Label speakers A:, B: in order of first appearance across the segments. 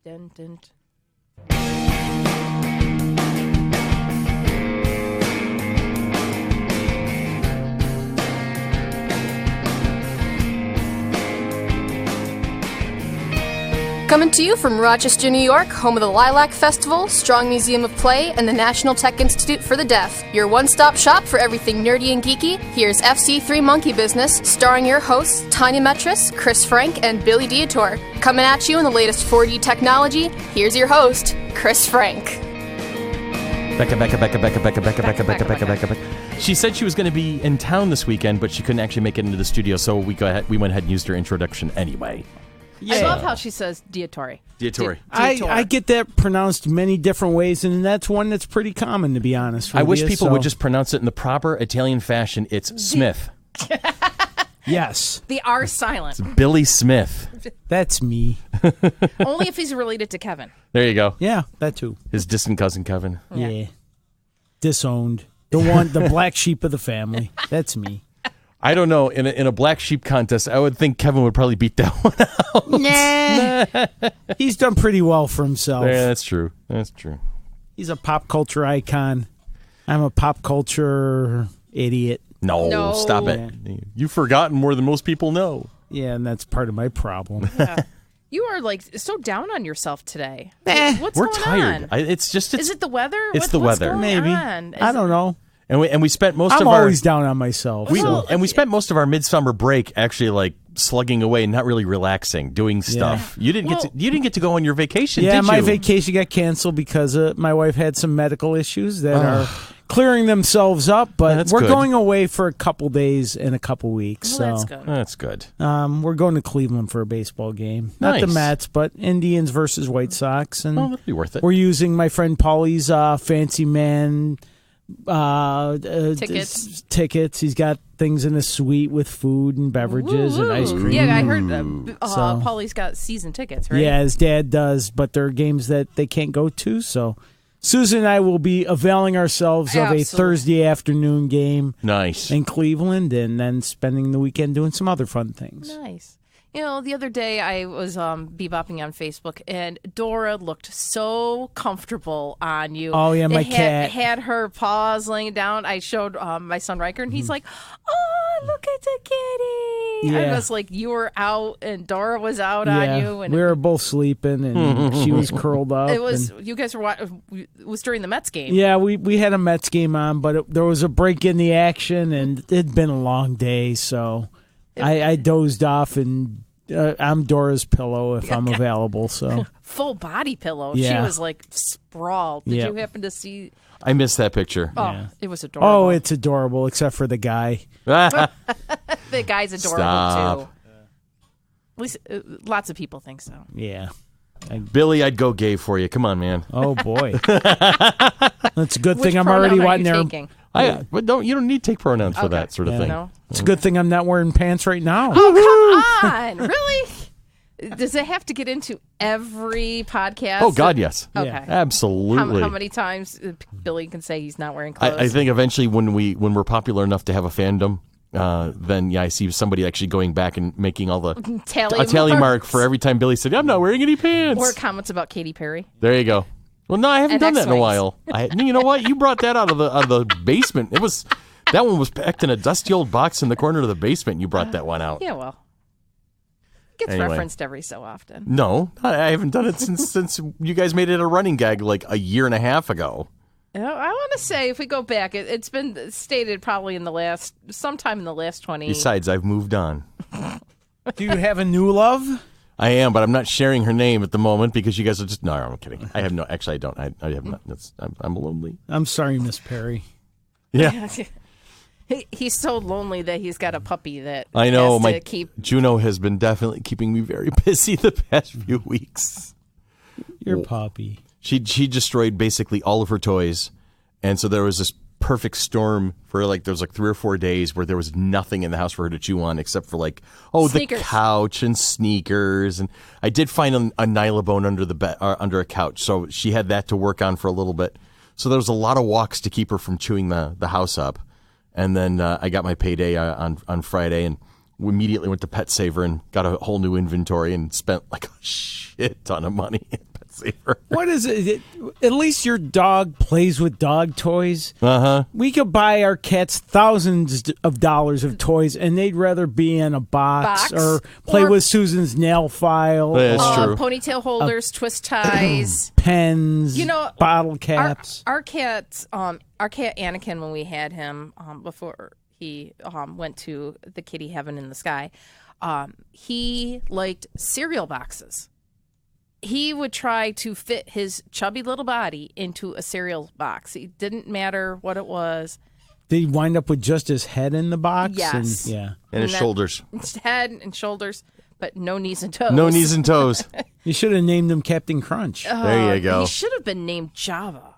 A: Dun, dun. Coming to you from Rochester, New York, home of the Lilac Festival, Strong Museum of Play, and the National Tech Institute for the Deaf. Your one-stop shop for everything nerdy and geeky. Here's FC3 Monkey Business, starring your hosts, Tanya Metris, Chris Frank, and Billy Dietor. Coming at you in the latest 4D technology, here's your host, Chris Frank.
B: Becca. She said she was going to be in town this weekend, but she couldn't actually make it into the studio, so we went ahead and used her introduction anyway.
A: Yeah. I love how she says Dietori.
B: Dietori.
C: I get that pronounced many different ways, and that's one that's pretty common, to be honest with
B: I wish
C: you,
B: people would just pronounce it in the proper Italian fashion. It's Smith.
C: Yes.
A: The R silent.
B: It's Billy Smith.
C: That's me.
A: Only if he's related to Kevin.
B: There you go.
C: Yeah, that too.
B: His distant cousin Kevin.
C: Yeah. Disowned. The black sheep of the family. That's me.
B: I don't know. In a black sheep contest, I would think Kevin would probably beat that one out.
C: Nah. He's done pretty well for himself.
B: Yeah, that's true.
C: He's a pop culture icon. I'm a pop culture idiot.
B: No. Stop it. You've forgotten more than most people know.
C: Yeah, and that's part of my problem.
A: Yeah. You are so down on yourself today. What's
B: We're
A: going
B: tired.
A: on?
B: Is it
A: the weather?
B: It's the
A: what's
B: weather.
A: going
C: Maybe.
A: on?
C: I don't know.
B: And we spent most
C: I'm
B: of our
C: always down on myself.
B: we spent most of our midsummer break actually slugging away, not really relaxing, doing stuff. You didn't get to go on your vacation.
C: Yeah,
B: did you?
C: my vacation got canceled because my wife had some medical issues that are clearing themselves up. But
B: That's
C: we're
B: good.
C: going away for a couple days in a couple weeks.
A: Well,
C: so
A: that's good.
B: That's good.
C: we're going to Cleveland for a baseball game. Not the
B: Nice.
C: Mets, but Indians versus White Sox, and
B: That'd be worth it.
C: we're using my friend Paulie's fancy man tickets. He's got things in a suite with food and beverages and ice cream.
A: Yeah, I heard Paulie's got season tickets, right?
C: Yeah, his dad does, but there are games that they can't go to. So Susan and I will be availing ourselves of a Thursday afternoon game
B: Nice.
C: in Cleveland, and then spending the weekend doing some other fun things.
A: Nice. The other day I was bebopping on Facebook, and Dora looked so comfortable on you.
C: Oh, yeah, my cat.
A: Had her paws laying down. I showed my son Riker, and he's like, oh, look at the kitty.
C: Yeah.
A: I was like, you were out, and Dora was out on you. And
C: we were both sleeping, and she was curled up.
A: it was, you guys were it was during the Mets game.
C: Yeah, we had a Mets game on, but there was a break in the action, and it'd been a long day, so I dozed off, and I'm Dora's pillow if I'm available. So
A: Full body pillow.
C: Yeah.
A: She was like sprawled. Did you happen to see?
B: I missed that picture.
A: Oh, it was adorable.
C: Oh, it's adorable, except for the guy.
A: The guy's adorable
B: Stop.
A: too. At least lots of people think so.
C: Yeah.
B: Billy, I'd go gay for you. Come on, man.
C: Oh boy. That's a good
A: Which
C: thing I'm
A: pronoun
C: already
A: are
C: wanting
A: you
C: there.
A: taking?
B: But you don't need to take pronouns for that sort of thing.
A: No.
C: It's a good thing I'm not wearing pants right now.
A: Oh, come on. Really? Does it have to get into every podcast?
B: Oh God, yes.
A: Okay.
C: Yeah.
B: Absolutely.
A: How many times Billy can say he's not wearing clothes?
B: I think eventually when we're popular enough to have a fandom, then I see somebody actually going back and making all the tally mark for every time Billy said, "I'm not wearing any pants."
A: Or comments about Katy Perry.
B: There you go. Well, no, I haven't
A: And
B: done that in a
A: X-Wings.
B: while. You know what? You brought that out of the basement. That one was packed in a dusty old box in the corner of the basement. You brought that one out.
A: Yeah, well. Gets
B: Anyway.
A: referenced every so often.
B: No, I haven't done it since you guys made it a running gag like a year and a half ago.
A: I want to say, if we go back, it's been stated probably sometime in the last 20.
B: Besides, I've moved on.
C: Do you have a new love?
B: I am, but I'm not sharing her name at the moment because you guys are just... No, I'm kidding. I have no... Actually, I don't. I have not. I'm lonely.
C: I'm sorry, Miss Perry.
B: Yeah.
A: He's so lonely that he's got a puppy that
B: I know.
A: has to keep...
B: Juno has been definitely keeping me very busy the past few weeks.
C: Your puppy.
B: She destroyed basically all of her toys, and so there was this perfect storm for there was 3 or 4 days where there was nothing in the house for her to chew on except for
A: Sneakers.
B: the couch and sneakers. And I did find a nylabone under the bed, under a couch, so she had that to work on for a little bit. So there was a lot of walks to keep her from chewing the house up. And then I got my payday on Friday, and we immediately went to Pet Saver and got a whole new inventory and spent a shit ton of money at saver.
C: What is it? At least your dog plays with dog toys.
B: Uh-huh.
C: We could buy our cats thousands of dollars of toys, and they'd rather be in a box or play with Susan's nail file.
B: That's true.
D: Ponytail holders, twist ties,
C: pens, bottle caps.
D: Our cat Anakin, when we had him before he went to the kitty heaven in the sky, he liked cereal boxes. He would try to fit his chubby little body into a cereal box. It didn't matter what it was.
C: Did he wind up with just his head in the box?
D: Yes.
B: And his shoulders.
D: His head and shoulders, but no knees and toes.
B: No knees and toes.
C: You should have named him Captain Crunch.
B: There you go.
D: He should have been named Java.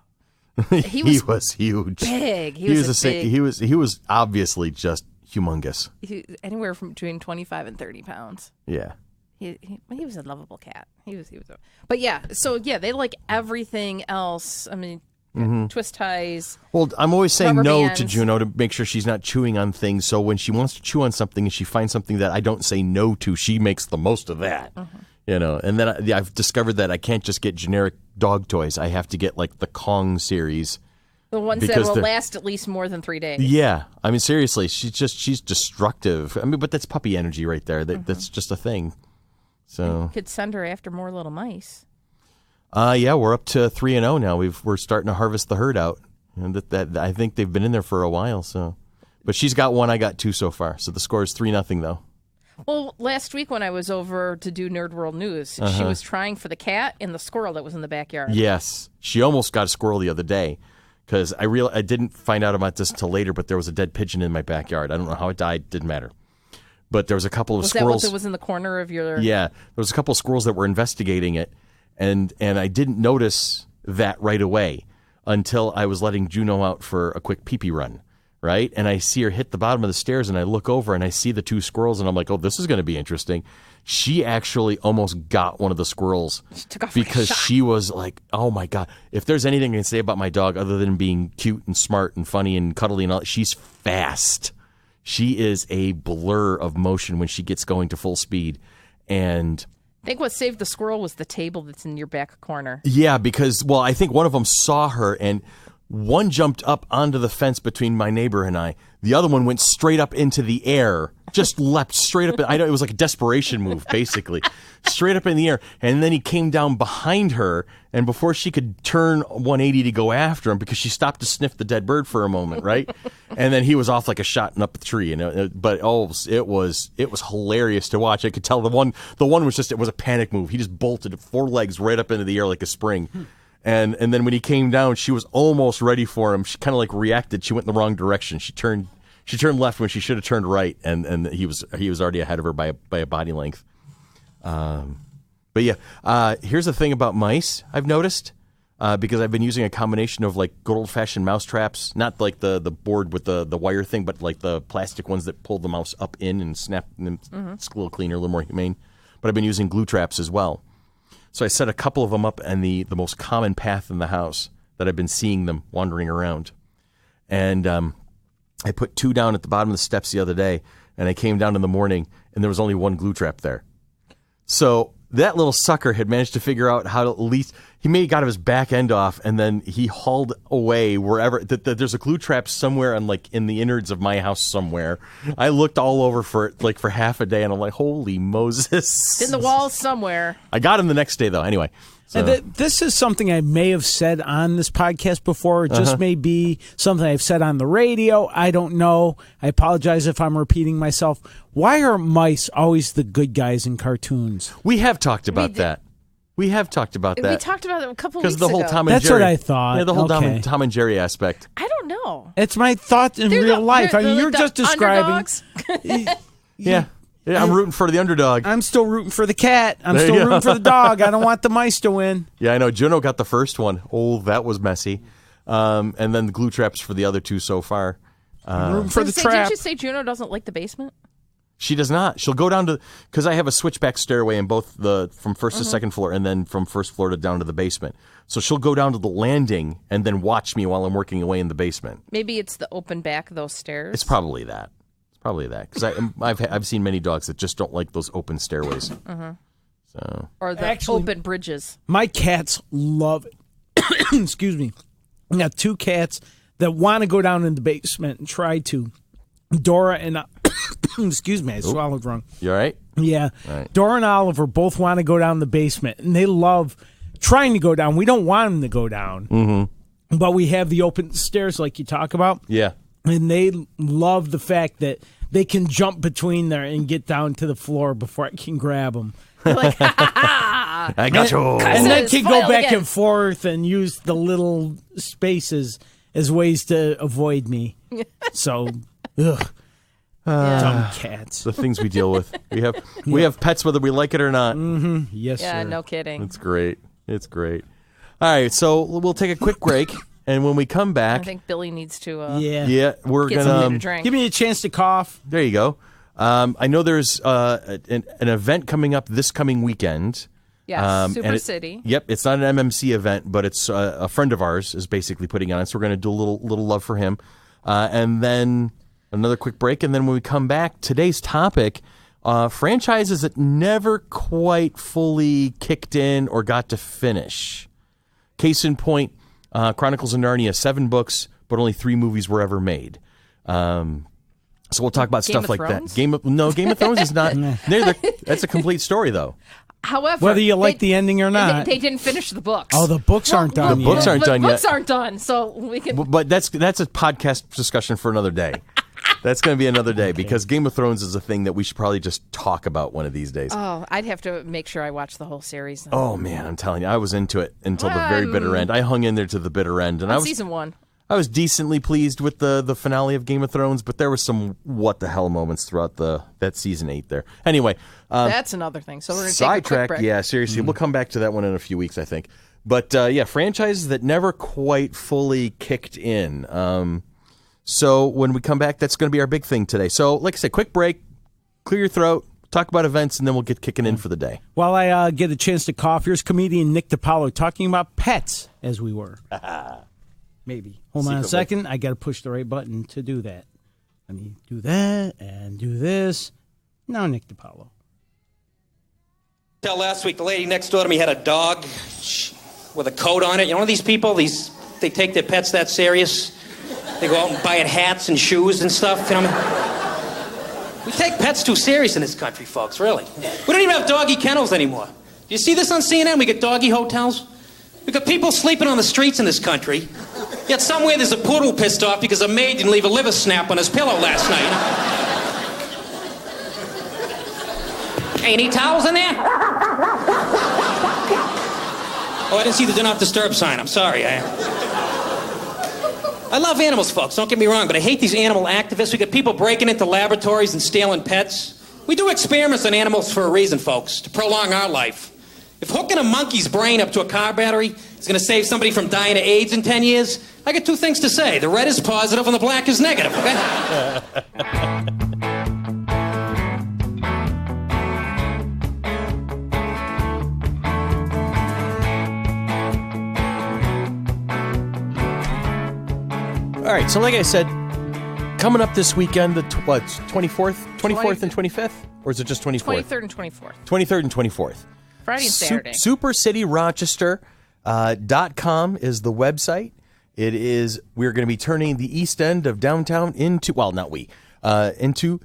B: He was huge.
D: Big.
B: He was obviously just humongous.
D: Anywhere from between 25 and 30 pounds.
B: Yeah.
D: He was a lovable cat. But yeah, so yeah, they like everything else. I mean, twist ties.
B: Well, I'm always saying
D: rubber
B: no
D: bands.
B: to Juno to make sure she's not chewing on things. So when she wants to chew on something and she finds something that I don't say no to, she makes the most of that. And then I've discovered that I can't just get generic dog toys. I have to get like the Kong series.
D: The ones that will last at least more than 3 days.
B: Yeah. I mean, seriously, she's destructive. I mean, but that's puppy energy right there. That's just a thing. So
D: you could send her after more little mice.
B: Yeah, we're up to 3-0 now. We're starting to harvest the herd out. And that I think they've been in there for a while. So, but she's got 1, I got 2 so far. So the score is 3-0 though.
D: Well, last week when I was over to do Nerd World News, she was trying for the cat and the squirrel that was in the backyard.
B: Yes, she almost got a squirrel the other day because I didn't find out about this until later. But there was a dead pigeon in my backyard. I don't know how it died. Didn't matter. But there was a couple of squirrels.
D: Was that what was in the corner of your?
B: Yeah, there was a couple of squirrels that were investigating it, and I didn't notice that right away until I was letting Juno out for a quick pee-pee run, right? And I see her hit the bottom of the stairs, and I look over and I see the 2 squirrels, and I'm like, oh, this is going to be interesting. She actually almost got one of the squirrels because she was like, oh my God, if there's anything I can say about my dog other than being cute and smart and funny and cuddly and all, she's fast. She is a blur of motion when she gets going to full speed. And
D: I think what saved the squirrel was the table that's in your back corner.
B: yeah, because, well, I think one of them saw her, and one jumped up onto the fence between my neighbor and I. The other one went straight up into the air, just leapt straight up. I know it was like a desperation move, basically. Straight up in the air. And then he came down behind her, and before she could turn 180 to go after him, because she stopped to sniff the dead bird for a moment, right? And then he was off like a shot and up the tree. But it was hilarious to watch. I could tell the one was just, it was a panic move. He just bolted 4 legs right up into the air like a spring. And then when he came down, she was almost ready for him. She kind of like reacted. She went in the wrong direction. She turned left when she should have turned right, and he was already ahead of her by a body length. But yeah, here's the thing about mice I've noticed, because I've been using a combination of like good old fashioned mouse traps, not like the board with the wire thing, but like the plastic ones that pull the mouse up in and snap, and it's a little cleaner, a little more humane. But I've been using glue traps as well. So I set a couple of them up in the most common path in the house that I've been seeing them wandering around. And I put 2 down at the bottom of the steps the other day, and I came down in the morning, and there was only 1 glue trap there. So that little sucker had managed to figure out how to at least, he may have got his back end off, and then he hauled away wherever, there's a glue trap somewhere in the innards of my house somewhere. I looked all over for it like for half a day, and I'm like, holy Moses.
D: It's in the walls somewhere.
B: I got him the next day, though, anyway. So.
C: This is something I may have said on this podcast before. It just may be something I've said on the radio. I don't know. I apologize if I'm repeating myself. Why are mice always the good guys in cartoons?
B: We have talked about that. We have talked about that.
D: We talked about it a couple weeks
B: ago. Because the whole Tom and
C: That's
B: Jerry.
C: That's what I thought.
B: Yeah, the whole Tom and Jerry aspect.
D: I don't know.
C: It's my thought in real life. I mean, you're just describing.
B: Yeah. Yeah, I'm rooting for the underdog.
C: I'm still rooting for the cat. I'm still rooting for the dog. I don't want the mice to win.
B: Yeah, I know. Juno got the first one. Oh, that was messy. And then the glue traps for the other 2 so far.
C: I'm rooting for the trap.
D: Did you say Juno doesn't like the basement?
B: She does not. She'll go down to, because I have a switchback stairway in both from first to second floor, and then from first floor to down to the basement. So she'll go down to the landing and then watch me while I'm working away in the basement.
D: Maybe it's the open back of those stairs.
B: It's probably that. Because I've seen many dogs that just don't like those open stairways. So
D: Or the
C: Actually-
D: open bridges.
C: My cats love it. Excuse me. I got 2 cats that want to go down in the basement and try to. Dora and excuse me, I swallowed wrong.
B: you all right?
C: Yeah.
B: Right.
C: Dora and Oliver both want to go down the basement, and they love trying to go down. We don't want them to go down, but we have the open stairs like you talk about,
B: Yeah.
C: and they love the fact that they can jump between there and get down to the floor before I can grab them.
B: I got you.
C: And then
D: Cousins,
C: can go
D: foil
C: back
D: again.
C: and forth and use the little spaces as ways to avoid me. So, ugh. Dumb cats.
B: The things we deal with. We have pets whether we like it or not.
C: Yes,
D: Yeah,
C: sir.
D: no kidding.
B: It's great. It's great. All right, so we'll take a quick break, and when we come
D: I
B: back,
D: think Billy needs to
C: Yeah.
B: we're
D: get something to
B: gonna.
D: drink.
C: Give me a chance to cough.
B: There you go. I know there's an event coming up this coming weekend.
D: Yes,
B: and
D: Super City.
B: Yep, it's not an MMC event, but it's a friend of ours is basically putting it on. So we're going to do a little love for him, and then another quick break, and then when we come back, today's topic: franchises that never quite fully kicked in or got to finish. Case in point, Chronicles of Narnia, 7 books, but only 3 movies were ever made. So we'll talk about
D: Game
B: stuff
D: of
B: like
D: Thrones?
B: that. Game of Thrones is not. That's a complete story, though.
D: However,
C: Whether you like the ending or not.
D: they didn't finish the books.
C: Oh, the books aren't done
B: The
C: yet.
B: books aren't done yet.
D: Books aren't done, so we can.
B: But that's a podcast discussion for another day. That's going to be another day because Game of Thrones is a thing that we should probably just talk about one of these days.
D: Oh, I'd have to make sure I watch the whole series.
B: Oh man, I'm telling you, I was into it until the very bitter end. I hung in there to the bitter end, and I was
D: Season 1.
B: I was decently pleased with the finale of Game of Thrones, but there were some what the hell moments throughout that season 8 there. Anyway,
D: That's another thing. So we're going to take a quick
B: sidetrack.
D: break.
B: Yeah, seriously, we'll come back to that one in a few weeks, I think. But yeah, franchises that never quite fully kicked in. So when we come back, that's going to be our big thing today. So like I said, quick break, clear your throat, talk about events, and then we'll get kicking in for the day.
C: While I get a chance to cough, here's comedian Nick DiPaolo talking about pets as we were. Maybe. Hold on a second. I got to push the right button to do that. Let me do that and do this. Now Nick DiPaolo.
E: Last week, the lady next door to me had a dog with a coat on it. You know these people? They take their pets that serious. They go out and buy it hats and shoes and stuff. You know what I mean? We take pets too serious in this country, folks. Really. We don't even have doggy kennels anymore. Do you see this on CNN? We get doggy hotels. We got people sleeping on the streets in this country. Yet somewhere there's a poodle pissed off because a maid didn't leave a liver snap on his pillow last night. Hey, any towels in there? Oh, I didn't see the do not disturb sign. I'm sorry. I love animals, folks. Don't get me wrong, but I hate these animal activists. We got people breaking into laboratories and stealing pets. We do experiments on animals for a reason, folks, to prolong our life. If hooking a monkey's brain up to a car battery is going to save somebody from dying of AIDS in 10 years, I got 2 things to say. The red is positive and the black is negative, okay?
B: All right, so like I said, coming up this weekend, the 24th and 25th? Or is it just 24th?
D: 23rd and 24th.
B: 23rd and 24th.
D: Friday and Saturday.
B: SuperCityRochester.com is the website. We're going to be turning the east end of downtown into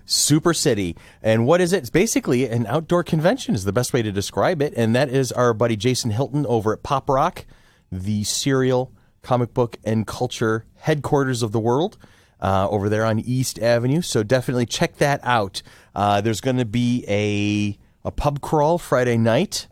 B: Super City. And what is it? It's basically an outdoor convention is the best way to describe it. And that is our buddy Jason Hilton over at Pop Rock, the serial comic book and culture headquarters of the world, over there on East Avenue. So definitely check that out. There's going to be a pub crawl Friday night,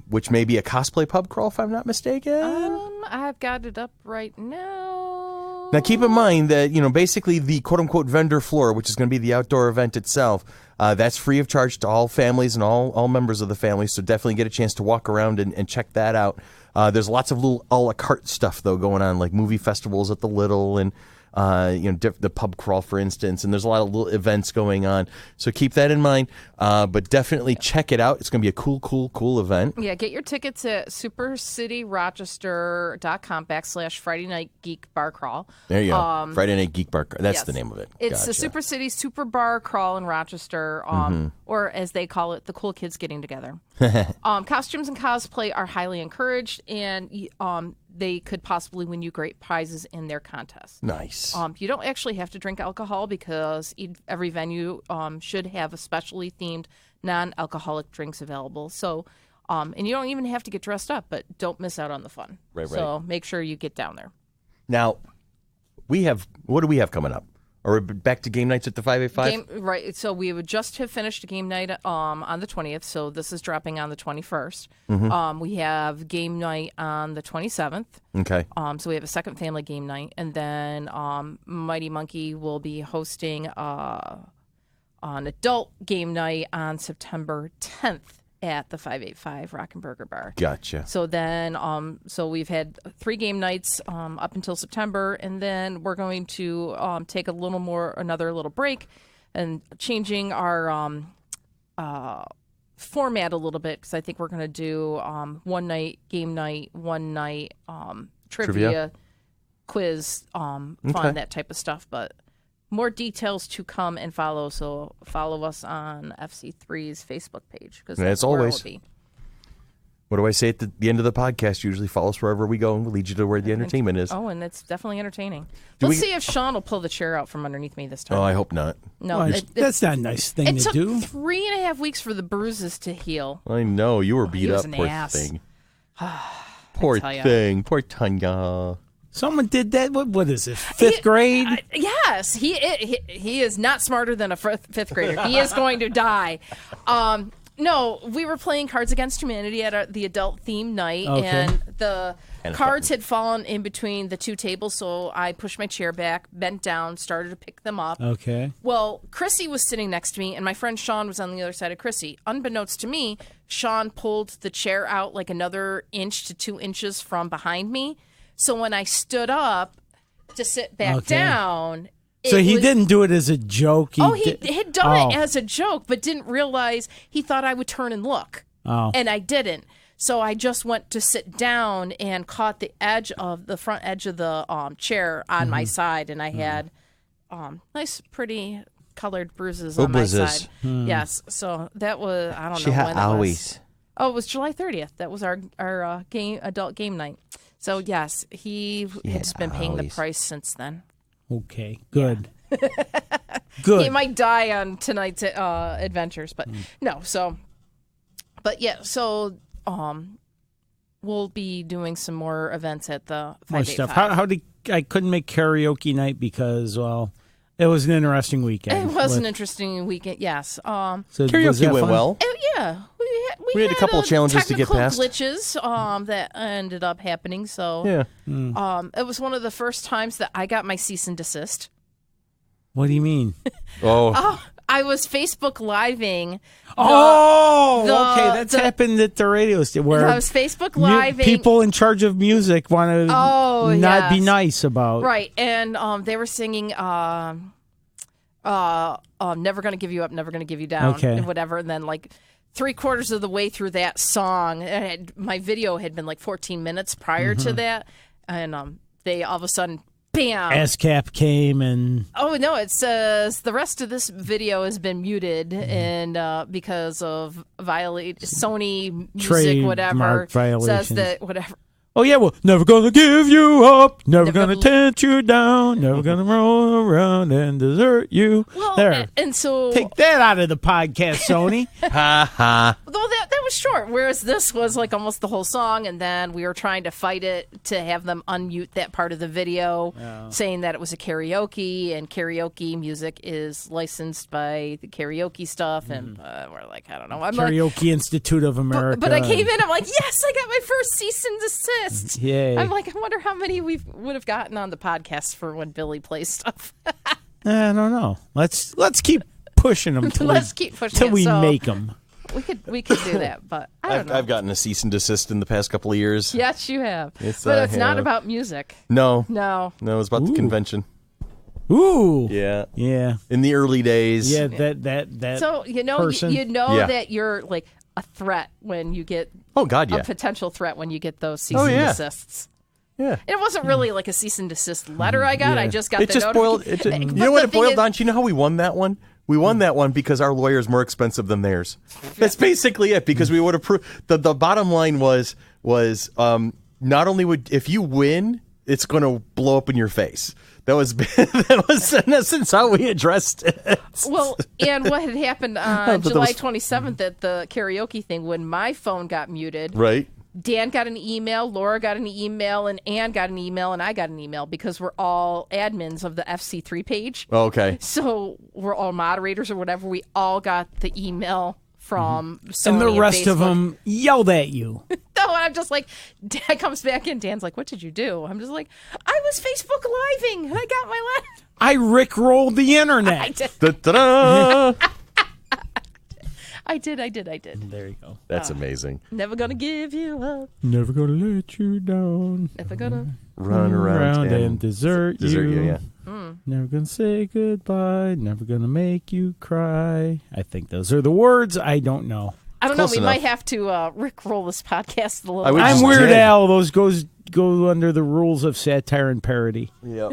B: which may be a cosplay pub crawl, if I'm not mistaken.
D: I've got it up right now.
B: Now, keep in mind that, basically the quote-unquote vendor floor, which is going to be the outdoor event itself, that's free of charge to all families and all members of the family, so definitely get a chance to walk around and check that out. There's lots of little a la carte stuff, though, going on, like movie festivals at the Little and the pub crawl, for instance, and there's a lot of little events going on. So keep that in mind, but definitely check it out. It's going to be a cool event.
D: Yeah, get your tickets at supercityrochester.com/Friday Night Geek Bar Crawl.
B: There you go. Friday Night Geek Bar Crawl. That's
D: yes.
B: the name of it.
D: It's the Super City Super Bar Crawl in Rochester, or as they call it, the cool kids getting together. Costumes and cosplay are highly encouraged, and they could possibly win you great prizes in their contest.
B: Nice.
D: You don't actually have to drink alcohol because every venue should have a specially themed non-alcoholic drinks available. So, and you don't even have to get dressed up, but don't miss out on the fun.
B: Right.
D: So make sure you get down there.
B: Now, what do we have coming up? Are we back to game nights at the 585?
D: Right. So we would just have finished a game night on the 20th. So this is dropping on the 21st. We have game night on the 27th.
B: Okay.
D: So we have a second family game night. And then Mighty Monkey will be hosting an adult game night on September 10th at the 585 Rockin' Burger Bar.
B: Gotcha.
D: So then, so we've had 3 game nights up until September, and then we're going to take another little break, and changing our format a little bit, because I think we're going to do one night game night, one night trivia, quiz, fun, that type of stuff, but. More details to come and follow, so follow us on FC3's Facebook page. Because
B: as always, what do I say at the end of the podcast? Usually follow us wherever we go and we'll lead you to where the entertainment is.
D: Oh, and it's definitely entertaining. Let's see if Sean will pull the chair out from underneath me this time.
B: Oh, I hope not.
D: No,
C: that's not a nice thing to do.
D: It took 3.5 weeks for the bruises to heal.
B: I know. You were beat up, poor thing. Poor thing. Poor Tanya.
C: Someone did that. What is it? 5th grade?
D: Yes, he is not smarter than a 5th grader. He is going to die. No, we were playing Cards Against Humanity at the adult theme night, and the cards had fallen in between the 2 tables. So I pushed my chair back, bent down, started to pick them up.
C: Okay.
D: Well, Chrissy was sitting next to me, and my friend Sean was on the other side of Chrissy. Unbeknownst to me, Sean pulled the chair out like another inch to 2 inches from behind me. So when I stood up to sit back down...
C: So he didn't do it as a joke?
D: He had done it as a joke, but didn't realize he thought I would turn and look.
C: Oh.
D: And I didn't. So I just went to sit down and caught the front edge of the chair on my side, and I had nice, pretty colored bruises on my side. Yes. So that was, I don't know when it was. Oh, it was July 30th. That was our adult game night. So, yes, he has been paying the price since then.
C: Okay, good. Yeah. Good.
D: He might die on tonight's adventures, but no. So, but yeah, so we'll be doing some more events at the 585.
C: How did I couldn't make karaoke night because it was an interesting weekend.
D: It was an interesting weekend. Yes.
C: So
B: karaoke went well.
D: Yeah.
B: We had a couple of challenges to get past.
D: Glitches that ended up happening. So
B: yeah.
D: It was one of the first times that I got my cease and desist.
C: What do you mean?
D: I was Facebook living.
C: Okay, that's happened at the radio station where
D: I was Facebook living.
C: People in charge of music want to not be nice about
D: and they were singing "Never Gonna Give You Up, Never Gonna Give You Down," and whatever, and then like 3/4 of the way through that song, my video had been like 14 minutes prior to that, and they all of a sudden. Bam!
C: ASCAP came and...
D: Oh, no, it says the rest of this video has been muted and because of Sony music,
C: trademark
D: whatever,
C: violations.
D: says that whatever.
C: Oh, yeah, well, never gonna give you up, never gonna tempt you down, never gonna roll around and desert you.
D: Well,
C: there.
D: And so...
C: Take that out of the podcast, Sony.
B: Ha ha.
D: Well, that was short, whereas this was like almost the whole song, and then we were trying to fight it to have them unmute that part of the video, saying that it was a karaoke, and karaoke music is licensed by the karaoke stuff, and we're like, I don't know.
C: Karaoke Institute of America.
D: But I came in, I'm like, yes, I got my first cease and desist.
C: Yay.
D: I'm like, I wonder how many we would have gotten on the podcast for when Billy plays stuff.
C: I don't know. Let's keep pushing them till we make them.
D: We could do that, but I don't know.
B: I've gotten a cease and desist in the past couple of years.
D: Yes, you have. But it's not about music.
B: No.
D: No.
B: No, it's about the convention.
C: Ooh.
B: Yeah.
C: Yeah.
B: In the early days.
C: Yeah, that
D: So,
C: person.
D: you know
B: Yeah.
D: that you're like a threat when you get
B: Oh, God, yeah.
D: a potential threat when you get those cease
B: Oh,
D: and
B: yeah.
D: desists.
B: Yeah.
D: And it wasn't really like a cease and desist letter I got.
C: Yeah.
D: I just got
B: It
D: the
B: just boiled.
D: notification.
B: You know what it boiled down to? You know how we won that one? We won that one because our lawyer's more expensive than theirs. That's basically it. Because we would have proved the bottom line was not only would if you win, it's going to blow up in your face. That was in essence how we addressed it.
D: Well, and what had happened on July 27th at the karaoke thing when my phone got muted.
B: Right.
D: Dan got an email, Laura got an email, and Ann got an email, and I got an email because we're all admins of the FC3 page.
B: Oh, okay.
D: So we're all moderators or whatever. We all got the email from Sony
C: and the rest
D: Facebook.
C: of them yelled at you.
D: No, and I'm just like, Dan comes back in. Dan's like, what did you do? I'm just like, I was Facebook Living, and I got my letter.
C: I rickrolled the internet.
D: I did.
B: Da-da-da!
D: I did.
C: There you go.
B: That's amazing.
D: Never gonna give you up.
C: Never gonna let you down.
D: Never gonna.
B: Run around
C: and desert you.
B: Yeah.
C: Never gonna say goodbye. Never gonna make you cry. I think those are the words. I don't know.
D: I don't know.
B: Close
D: We
B: enough.
D: might have to rickroll this podcast a little.
B: I would
C: I'm
B: just
C: Weird
B: did.
C: Al. Those go under the rules of satire and parody.
B: Yeah.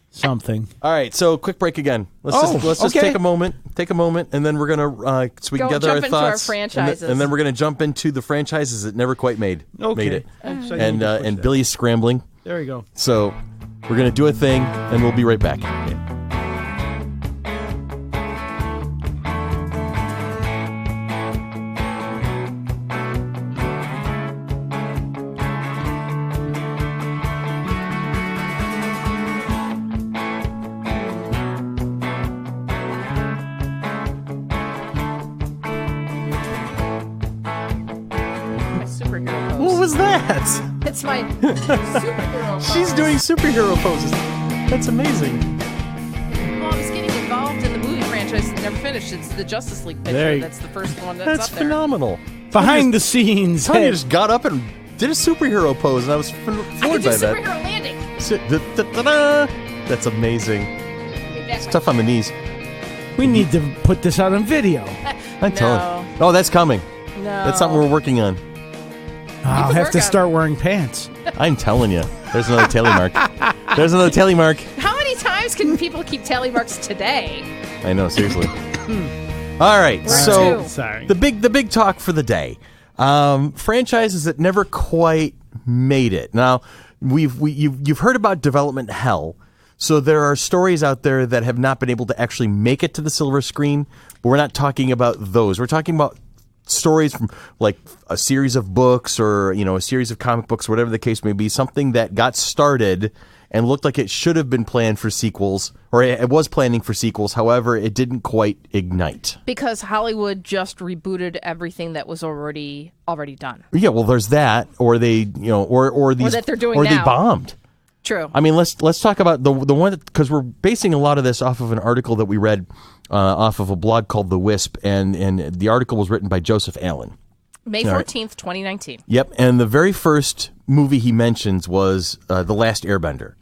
C: Something.
B: All right, so quick break again. Let's just
C: okay.
B: take a moment, and then we're gonna so we can gather our
D: jump into our
B: thoughts,
D: franchises.
B: and then we're gonna jump into the franchises that never quite made it, and Billy's scrambling.
C: There you go.
B: So we're gonna do a thing, and we'll be right back.
D: Superhero pose.
B: What was that?
D: It's my superhero pose.
B: She's doing superhero poses. That's amazing.
D: Well, I was getting involved in the movie franchise that never finished. It's the Justice League picture.
C: There you-
D: That's the first one that's,
B: That's
D: up there.
B: phenomenal.
C: Behind the scenes.
B: Tanya just got up and did a superhero pose, and I was
D: I
B: floored
D: could do
B: by that.
D: superhero landing.
B: That's amazing.
D: That's
B: It's tough on the knees.
C: We need to put this out on video.
B: I'm telling you. Oh, that's coming.
D: No.
B: That's something we're working on.
C: I'll
D: can
C: have
D: work
C: to
D: on
C: start wearing pants.
B: I'm telling you. There's another tally mark. There's another tally mark.
D: How many times can people keep tally marks today?
B: I know, seriously. All right,
D: Where
B: so
D: to?
C: Sorry.
B: the big talk for the day. Franchises that never quite made it. Now, you've heard about development hell. So there are stories out there that have not been able to actually make it to the silver screen, but we're not talking about those. We're talking about stories from like a series of books or, a series of comic books, whatever the case may be, something that got started and looked like it should have been planned for sequels, or it was planning for sequels. However, it didn't quite ignite.
D: Because Hollywood just rebooted everything that was already done.
B: Yeah, well, there's that, or they, or these,
D: that they're doing
B: or they
D: now.
B: bombed.
D: True.
B: I mean, let's talk about the one because we're basing a lot of this off of an article that we read off of a blog called The Wisp, and the article was written by Joseph Allen.
D: May 14th, 2019.
B: Yep, and the very first movie he mentions was The Last Airbender,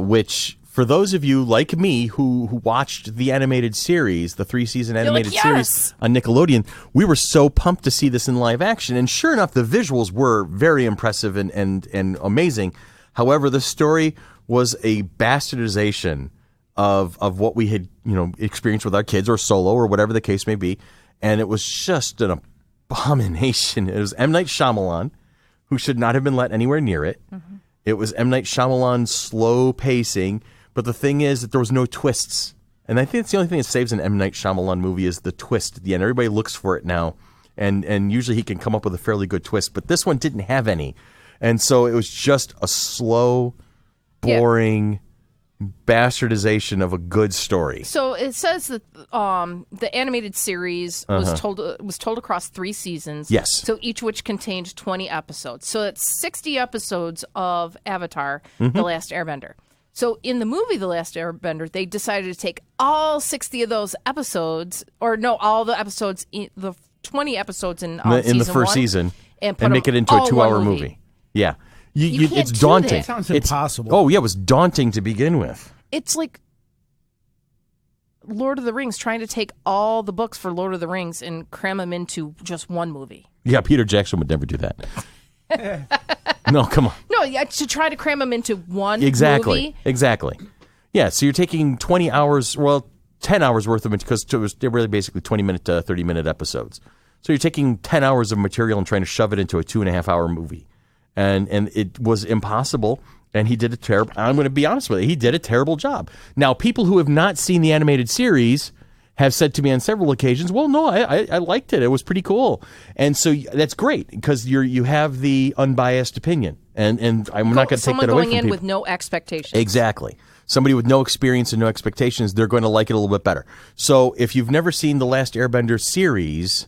B: which, for those of you like me who watched the animated series, the 3-season animated series on Nickelodeon, we were so pumped to see this in live action. And sure enough, the visuals were very impressive and amazing. However, the story was a bastardization of what we had experienced with our kids or Solo or whatever the case may be. And it was just an abomination. It was M. Night Shyamalan, who should not have been let anywhere near it. Mm-hmm. It was M. Night Shyamalan's slow pacing. But the thing is that there was no twists. And I think it's the only thing that saves an M. Night Shyamalan movie is the twist at the end. Everybody looks for it now. And usually he can come up with a fairly good twist. But this one didn't have any. And so it was just a slow, boring bastardization of a good story.
D: So it says that the animated series was told across 3 seasons.
B: Yes.
D: So each which contained 20 episodes. So it's 60 episodes of Avatar:
B: Mm-hmm.
D: The Last Airbender. So in the movie The Last Airbender, they decided to take all 60 of those episodes, all the episodes, the 20 episodes in
B: the first season,
D: and
B: make it into a 2-hour movie. Yeah.
D: You can't
B: it's
D: do
B: daunting.
D: that.
C: Sounds
B: It's
C: impossible.
B: Oh, yeah, it was daunting to begin with.
D: It's like Lord of the Rings, trying to take all the books for Lord of the Rings and cram them into just one movie.
B: Yeah, Peter Jackson would never do that. No, come on.
D: No, yeah, to try to cram them into one
B: Exactly.
D: movie.
B: Exactly. Yeah, so you're taking 20 hours, well, 10 hours worth of it, because they're really basically 20-minute to 30-minute episodes. So you're taking 10 hours of material and trying to shove it into a 2.5-hour movie. And it was impossible. And he did a terrible, I'm going to be honest with you, he did a terrible job. Now, people who have not seen the animated series have said to me on several occasions, well, no, I liked it. It was pretty cool. And so that's great because you have the unbiased opinion. And I'm not going to take that away from people.
D: Someone going in with no expectations.
B: Exactly. Somebody with no experience and no expectations, they're going to like it a little bit better. So if you've never seen the Last Airbender series,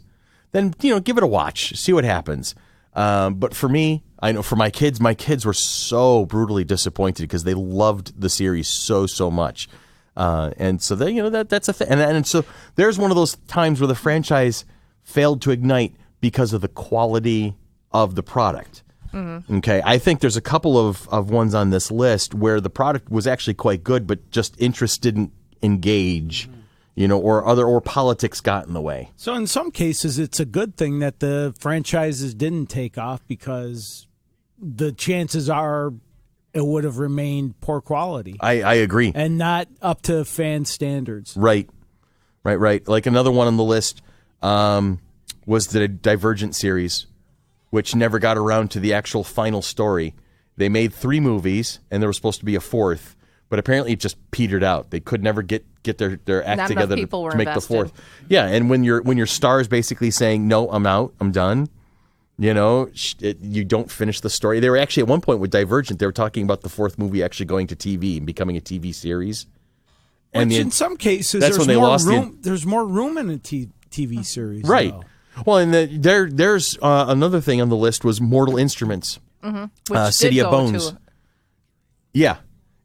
B: then, give it a watch. See what happens. But for me, I know for my kids were so brutally disappointed because they loved the series so much. And so that's a thing. And so there's one of those times where the franchise failed to ignite because of the quality of the product. Mm-hmm. Okay. I think there's a couple of ones on this list where the product was actually quite good, but just interest didn't engage. Mm-hmm. Or politics got in the way.
C: So in some cases, it's a good thing that the franchises didn't take off because the chances are it would have remained poor quality.
B: I agree.
C: And not up to fan standards.
B: Right. Like another one on the list was the Divergent series, which never got around to the actual final story. They made 3 movies, and there was supposed to be a 4th. But apparently it just petered out. They could never get their act together to make the 4th. Yeah, and when your star is basically saying, no, I'm out, I'm done, you don't finish the story. They were actually, at one point with Divergent, they were talking about the 4th movie actually going to TV and becoming a TV series.
C: Which in some cases, there's more room in a TV series.
B: Right.
C: Though.
B: Well, and there's another thing on the list was Mortal Instruments.
D: Mm-hmm. Which
B: City of Bones. Yeah.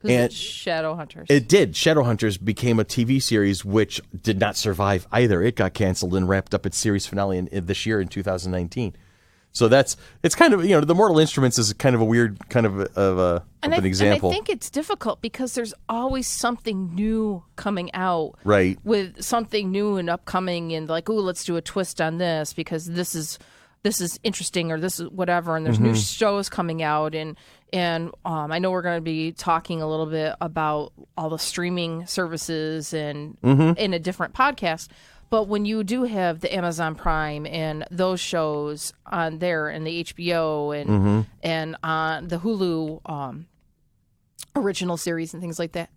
D: And Shadowhunters.
B: It did. Shadowhunters became a TV series which did not survive either. It got canceled and wrapped up its series finale this year in 2019. So it's kind of, the Mortal Instruments is kind of a weird kind of an example.
D: And I think it's difficult because there's always something new coming out.
B: Right.
D: With something new and upcoming and like, ooh, let's do a twist on this because this is interesting or this is whatever. And there's new shows coming out and I know we're going to be talking a little bit about all the streaming services and in a different podcast. But when you do have the Amazon Prime and those shows on there and the HBO and on the Hulu original series and things like that,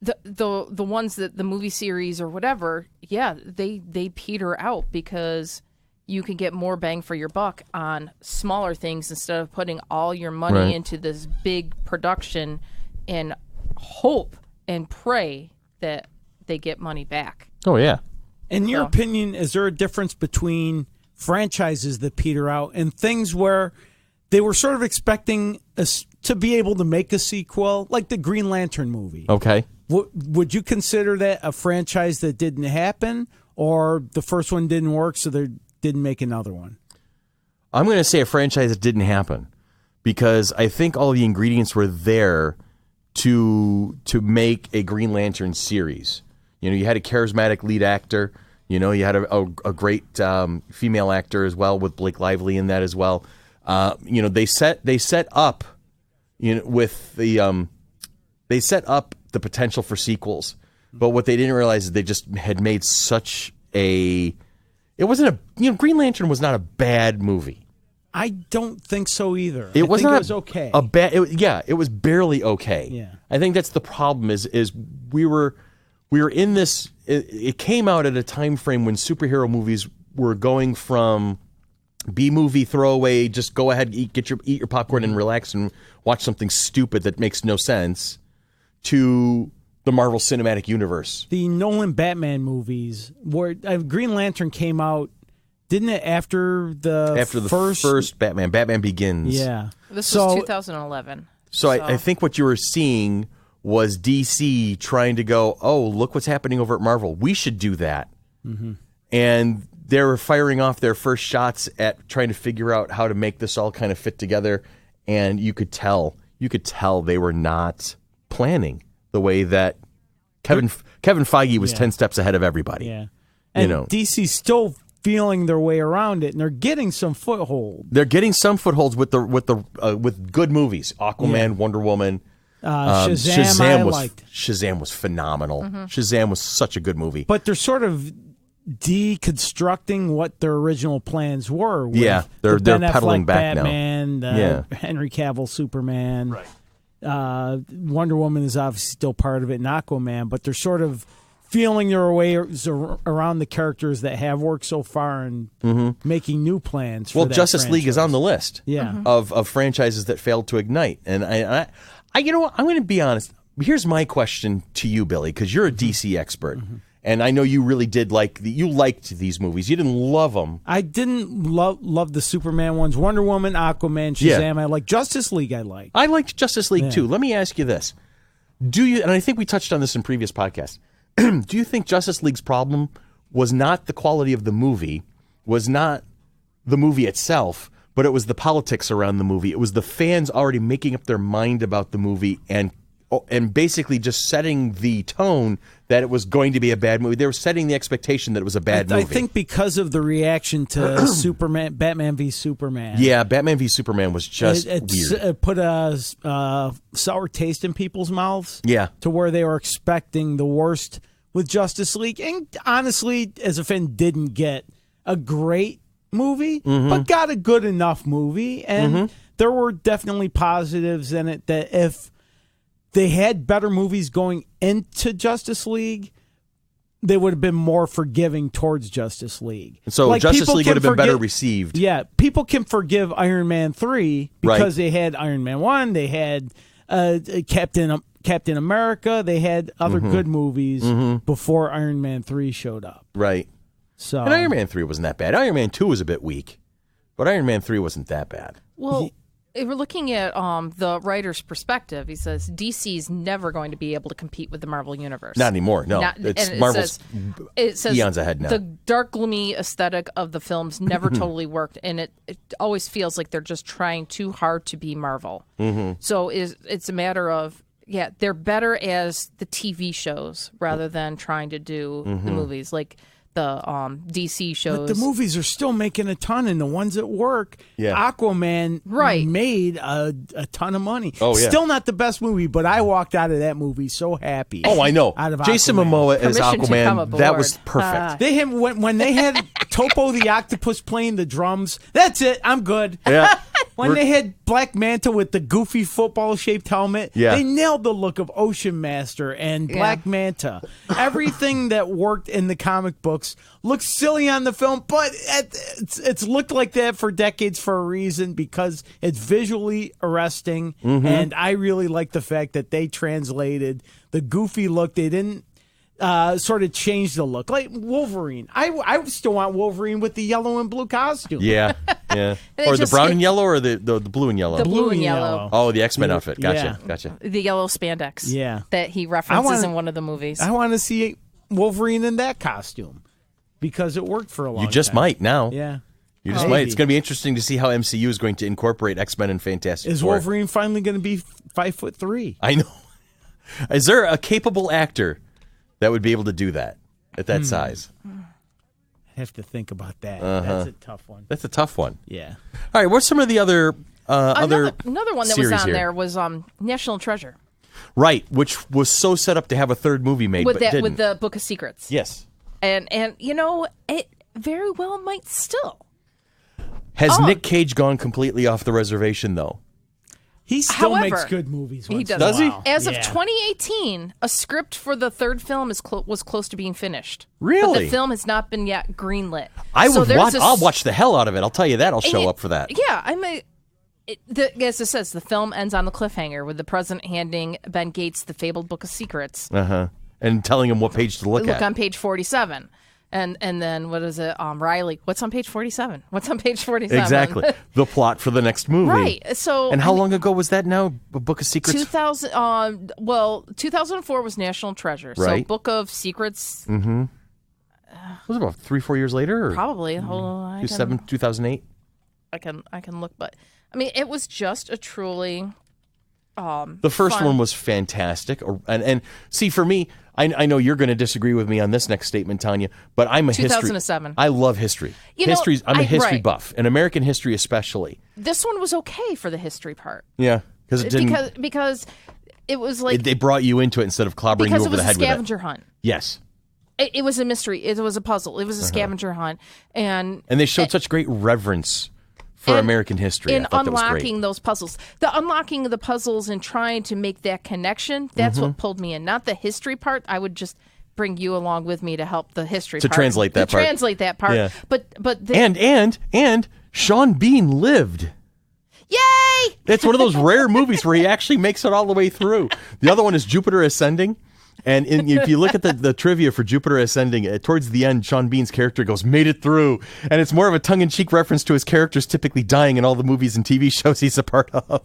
D: the ones that the movie series or whatever, they peter out because you can get more bang for your buck on smaller things instead of putting all your money into this big production and hope and pray that they get money back.
B: Oh, yeah.
C: In your opinion, is there a difference between franchises that peter out and things where they were sort of expecting us to be able to make a sequel, like the Green Lantern movie?
B: Okay.
C: Would you consider that a franchise that didn't happen, or the first one didn't work, so they didn't make another one?
B: I'm going to say a franchise that didn't happen because I think all the ingredients were there to make a Green Lantern series. You had a charismatic lead actor. You had a great female actor as well with Blake Lively in that as well. They set up with the they set up the potential for sequels, but what they didn't realize is they just had made such a. It wasn't Green Lantern was not a bad movie.
C: I don't think so either.
B: It was
C: okay.
B: It was barely okay.
C: Yeah.
B: I think that's the problem is we were in this. It came out at a time frame when superhero movies were going from B-movie throwaway, just go ahead, eat your popcorn and relax and watch something stupid that makes no sense, to the Marvel Cinematic Universe.
C: The Nolan Batman movies, where Green Lantern came out, didn't it after the
B: first Batman? Batman Begins.
C: Yeah.
D: This was 2011.
B: So I think what you were seeing was DC trying to go, oh, look what's happening over at Marvel. We should do that. Mm-hmm. And they were firing off their first shots at trying to figure out how to make this all kind of fit together. And you could tell they were not planning the way that Kevin Feige was 10 steps ahead of everybody.
C: Yeah. And DC's still feeling their way around it, and they're getting some foothold.
B: They're getting some footholds with good movies. Aquaman, Wonder Woman, Shazam was phenomenal. Shazam was such a good movie.
C: But they're sort of deconstructing what their original plans were. With
B: they're
C: Ben
B: pedaling
C: Affleck
B: back
C: Batman, Henry Cavill Superman.
F: Right.
C: Wonder Woman is obviously still part of it, and Aquaman, but they're sort of feeling their way around the characters that have worked so far and making new plans for that
B: Justice
C: franchise.
B: League is on the list of franchises that failed to ignite. And I you know what, I'm going to be honest. Here's my question to you, Billy, because you're a DC expert. And I know you really did you liked these movies. You didn't love them.
C: I didn't love the Superman ones. Wonder Woman, Aquaman, Shazam. I like Justice League. I
B: liked Justice League too. Let me ask you this: do you? And I think we touched on this in previous podcasts. Do you think Justice League's problem was not the quality of the movie, was not the movie itself, but it was the politics around the movie? It was the fans already making up their mind about the movie and basically just setting the tone that it was going to be a bad movie. They were setting the expectation that it was a bad movie.
C: I think because of the reaction to Batman v Superman.
B: Yeah, Batman v Superman was just weird.
C: It put a sour taste in people's mouths.
B: Yeah.
C: To where they were expecting the worst with Justice League. And honestly, as a fan, didn't get a great movie, but got a good enough movie. And there were definitely positives in it that if they had better movies going into Justice League, they would have been more forgiving towards Justice League.
B: So Justice League would have been better received.
C: Yeah, people can forgive Iron Man 3 because they had Iron Man 1, they had Captain America, they had other good movies before Iron Man 3 showed up.
B: Right.
C: So
B: and Iron Man 3 wasn't that bad. Iron Man 2 was a bit weak, but Iron Man 3 wasn't that bad.
D: Well, if we're looking at the writer's perspective, he says DC's never going to be able to compete with the Marvel Universe.
B: Not anymore, no. Marvel's eons ahead now.
D: The dark, gloomy aesthetic of the films never totally worked, and it always feels like they're just trying too hard to be Marvel. So it's a matter of, they're better as the TV shows rather than trying to do the movies. Like the DC shows.
C: But the movies are still making a ton, and the ones that work, Aquaman made a ton of money.
B: Oh, yeah.
C: Still not the best movie, but I walked out of that movie so happy.
B: Oh, I know.
C: Out of
B: Jason
C: Aquaman.
B: Momoa as Aquaman, that was perfect.
C: When they had Topo the Octopus playing the drums, that's it. I'm good.
B: Yeah.
C: When they had Black Manta with the goofy football-shaped helmet, they nailed the look of Ocean Master and Black Manta. Everything that worked in the comic books looks silly on the film, but it's looked like that for decades for a reason, because it's visually arresting, and I really like the fact that they translated the goofy look. They didn't sort of change the look. Like Wolverine. I still want Wolverine with the yellow and blue costume.
B: Yeah. Or the brown and yellow, or the blue and yellow?
D: The blue and yellow.
B: Oh, the X-Men outfit. Gotcha.
D: The yellow spandex.
C: Yeah.
D: That he references in one of the movies.
C: I want to see Wolverine in that costume because it worked for a long time.
B: You just might now.
C: Yeah.
B: You just might. It's going to be interesting to see how MCU is going to incorporate X-Men and Fantastic Four.
C: Is Wolverine finally going to be 5'3"?
B: I know. Is there a capable actor that would be able to do that at that size?
C: I have to think about that. That's a tough one.
B: That's a tough one.
C: Yeah.
B: All right. What's some of the other
D: another one that was on
B: here?
D: there was National Treasure.
B: Right, which was so set up to have a third movie made,
D: with
B: but didn't.
D: With the Book of Secrets.
B: Yes.
D: And it very well might still.
B: Has Nick Cage gone completely off the reservation, though?
C: He still
D: However,
C: makes good movies.
D: He does.
B: Does he?
D: As of 2018, a script for the third film was close to being finished.
B: Really?
D: But the film has not been yet greenlit.
B: I'll watch the hell out of it. I'll tell you that. I'll show up for that.
D: Yeah, as it says, the film ends on the cliffhanger with the president handing Ben Gates the fabled Book of Secrets.
B: And telling him what page to look at.
D: Look on page 47. And then what is it? Riley, what's on page 47? What's on page 47?
B: Exactly. The plot for the next movie.
D: Right. So.
B: And how long ago was that now? Book of Secrets?
D: 2004 was National Treasure.
B: Right.
D: So Book of Secrets.
B: Was it about 3-4 years later? Or
D: Probably. Hold on.
B: 2008?
D: I can look, but I mean, it was just a truly
B: The first
D: fun.
B: one was fantastic. And see, for me, I know you're going to disagree with me on this next statement, Tanya, but I'm a
D: 2007.
B: history. I love history. I'm a history buff, and American history especially.
D: This one was okay for the history part.
B: Yeah, because it didn't.
D: Because it was like
B: They brought you into it instead of clobbering you over the head with it.
D: Because it was a scavenger hunt.
B: Yes.
D: It was a mystery. It was a puzzle. It was a scavenger hunt, and
B: they showed such great reverence for American history.
D: In
B: I thought
D: unlocking
B: that was great.
D: those puzzles, the unlocking of the puzzles and trying to make that connection, that's what pulled me in. Not the history part. I would just bring you along with me to help the history part.
B: Translate that part.
D: Translate that part.
B: Yeah.
D: But
B: and Sean Bean lived.
D: Yay!
B: It's one of those rare movies where he actually makes it all the way through. The other one is Jupiter Ascending. And if you look at the trivia for Jupiter Ascending, towards the end, Sean Bean's character goes, "Made it through." And it's more of a tongue-in-cheek reference to his characters typically dying in all the movies and TV shows he's a part of.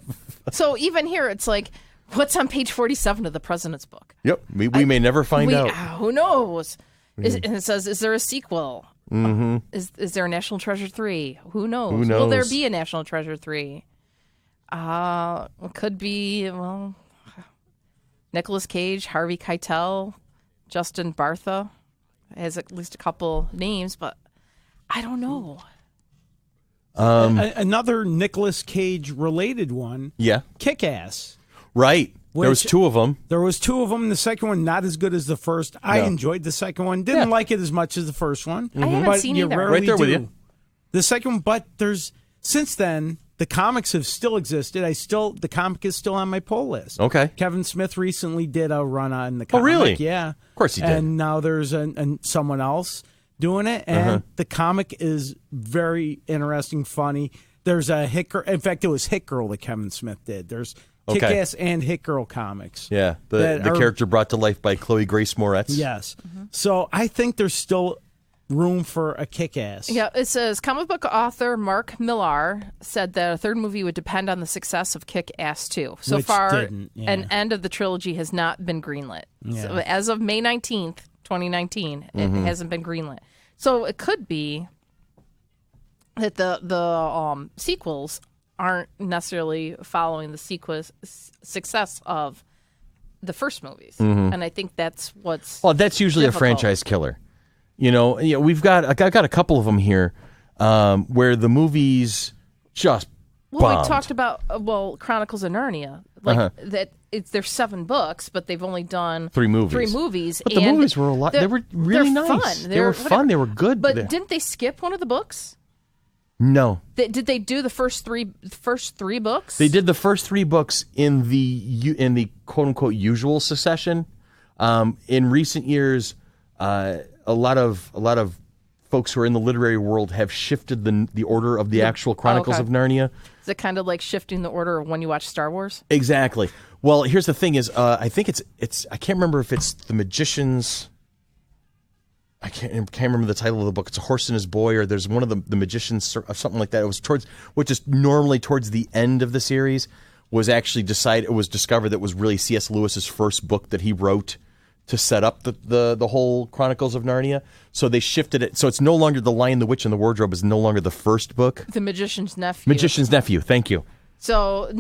D: So even here, it's like, what's on page 47 of the President's book?
B: Yep. We may never find out.
D: Who knows? And it says, is there a sequel?
B: Mm-hmm.
D: Is there a National Treasure 3? Who knows?
B: Who knows?
D: Will there be a National Treasure 3? Could be, Nicolas Cage, Harvey Keitel, Justin Bartha has at least a couple names, but I don't know.
C: Another Nicolas Cage related one.
B: Yeah.
C: Kick-Ass.
B: Right. There was two of them.
C: There was two of them. The second one not as good as the first. I enjoyed the second one. Didn't like it as much as the first one.
D: I haven't seen
C: you
D: either.
C: rarely
B: Right there
C: do.
B: with you.
C: The second one, but since then the comics have still existed. The comic is still on my pull list.
B: Okay.
C: Kevin Smith recently did a run on the comic.
B: Oh, really?
C: Yeah.
B: Of course he did.
C: And now there's someone else doing it, and the comic is very interesting, funny. There's a Hit Girl. In fact, it was Hit Girl that Kevin Smith did. There's Kick-Ass and Hit Girl comics.
B: Yeah. The character brought to life by Chloe Grace Moretz.
C: Yes. So I think there's still room for a Kick-Ass.
D: Yeah, it says comic book author Mark Millar said that a third movie would depend on the success of Kick-Ass 2. So
C: Which
D: far,
C: didn't,
D: an end of the trilogy has not been greenlit.
C: Yeah.
D: So as of May 19th, 2019, it hasn't been greenlit. So it could be that the sequels aren't necessarily following the success of the first movies. And I think that's what's
B: that's usually
D: difficult.
B: a franchise killer. I've got a couple of them here where the movies just bombed.
D: We talked about Chronicles of Narnia, there's 7 books, but they've only done
B: 3 movies. But the
D: and
B: movies were a lot. They were really
D: they're
B: nice.
D: Fun.
B: They were fun. They were good.
D: But didn't they skip one of the books?
B: No.
D: Did they do the first three books?
B: They did the first 3 books in the quote unquote usual succession. In recent years, a lot of folks who are in the literary world have shifted the order of the actual Chronicles of Narnia.
D: Is it kind of like shifting the order of when you watch Star Wars?
B: Exactly. Well, here's the thing: is I think it's I can't remember if it's the Magician's. I can't remember the title of the book. It's A Horse and His Boy, or there's one of the Magicians, or something like that. It was which is normally towards the end of the series. It was discovered that was really C.S. Lewis's first book that he wrote to set up the whole Chronicles of Narnia. So they shifted it. So it's no longer The Lion, the Witch, and the Wardrobe is no longer the first book.
D: The Magician's Nephew.
B: Magician's Nephew. Thank you.
D: So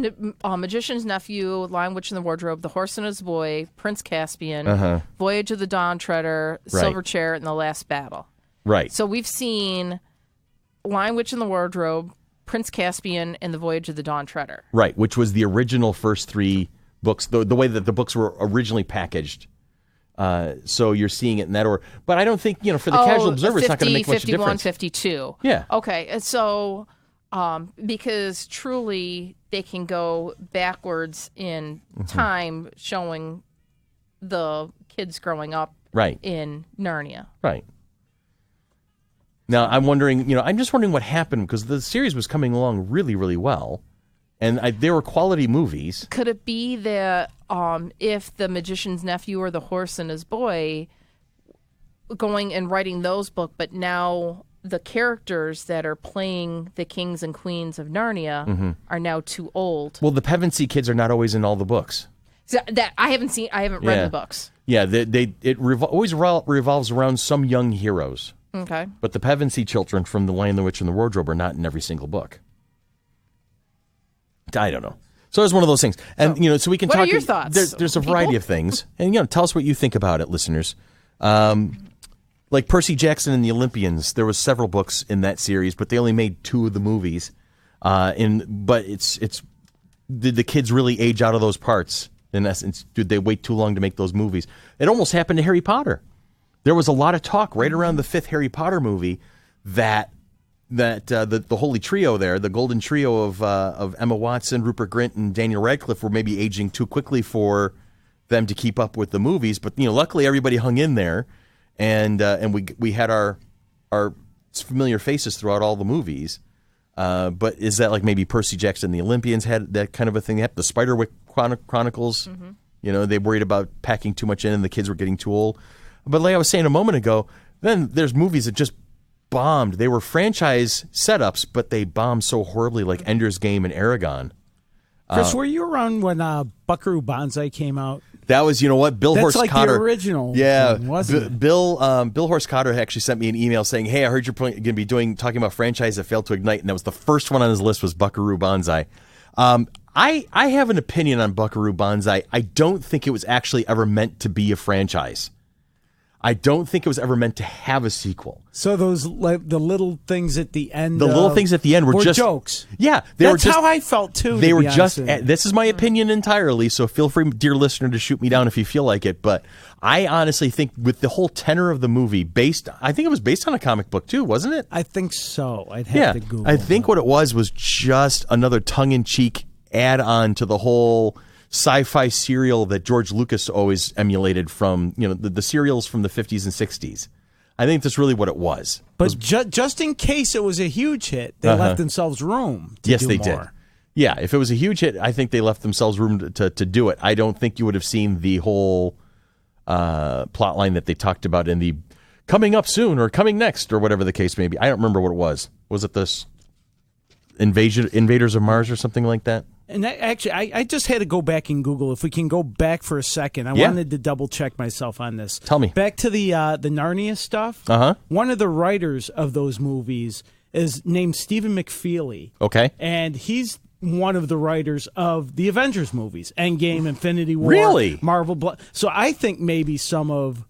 D: Magician's Nephew, Lion, Witch, and the Wardrobe, The Horse and His Boy, Prince Caspian, Voyage of the Dawn Treader, Silver Chair, and The Last Battle.
B: Right.
D: So we've seen Lion, Witch, and the Wardrobe, Prince Caspian, and The Voyage of the Dawn Treader.
B: Right, which was the original first 3 books, the way that the books were originally packaged. So you're seeing it in that order. But I don't think, for the casual observer, it's not going to make much
D: 51,
B: difference.
D: 52.
B: Yeah.
D: Okay, so because truly they can go backwards in time, showing the kids growing up in Narnia.
B: Right. Now, I'm wondering, I'm just wondering what happened, because the series was coming along really, really well, and they were quality movies.
D: Could it be that if The Magician's Nephew or The Horse and His Boy going and writing those books, but now the characters that are playing the kings and queens of Narnia are now too old?
B: Well, the Pevensey kids are not always in all the books.
D: So that I haven't read the books.
B: Yeah, always revolves around some young heroes.
D: Okay.
B: But the Pevensey children from The Lion, the Witch, and the Wardrobe are not in every single book. I don't know. So it's one of those things. And, so we can
D: what
B: talk.
D: What are your thoughts?
B: There's a variety of things. And, tell us what you think about it, listeners. Like Percy Jackson and the Olympians, there was several books in that series, but they only made 2 of the movies. But did the kids really age out of those parts? In essence, did they wait too long to make those movies? It almost happened to Harry Potter. There was a lot of talk right around the 5th Harry Potter movie that the Holy Trio there, the Golden Trio of Emma Watson, Rupert Grint, and Daniel Radcliffe were maybe aging too quickly for them to keep up with the movies. But luckily everybody hung in there, and we had our familiar faces throughout all the movies. But is that like maybe Percy Jackson and the Olympians had that kind of a thing? The Spiderwick Chronicles, they worried about packing too much in and the kids were getting too old. But like I was saying a moment ago, then there's movies that just bombed. They were franchise setups, but they bombed so horribly, like Ender's Game and Eragon.
C: Chris, were you around when Buckaroo Banzai came out?
B: That was, Bill
C: That's
B: Horse
C: like
B: Cotter.
C: The original.
B: Yeah,
C: one, wasn't it?
B: Bill Horse Cotter actually sent me an email saying, "Hey, I heard you're going to be talking about franchise that failed to ignite," and that was the first one on his list was Buckaroo Banzai. I have an opinion on Buckaroo Banzai. I don't think it was actually ever meant to be a franchise. I don't think it was ever meant to have a sequel.
C: So those the little things at the end.
B: The little things at the end were just
C: jokes.
B: Yeah,
C: that's how I felt too.
B: They were just. This is my opinion entirely. So feel free, dear listener, to shoot me down if you feel like it. But I honestly think with the whole tenor of the movie, I think it was based on a comic book too, wasn't it?
C: I think so. I'd have to Google.
B: I think what it was just another tongue-in-cheek add-on to the whole sci-fi serial that George Lucas always emulated from, the serials from the 50s and 60s. I think that's really what it was.
C: But just in case it was a huge hit, they left themselves room to
B: yes,
C: do
B: they
C: more.
B: did. Yeah, if it was a huge hit, I think they left themselves room to do it. I don't think you would have seen the whole plot line that they talked about in the coming up soon or coming next or whatever the case may be. I don't remember what it was. Was it this Invaders of Mars or something like that?
C: And actually, I just had to go back and Google. If we can go back for a second, I wanted to double check myself on this.
B: Tell me.
C: Back to the Narnia stuff. One of the writers of those movies is named Stephen McFeely.
B: Okay.
C: And he's one of the writers of the Avengers movies, Endgame, Infinity War,
B: really?
C: Marvel. So I think maybe some of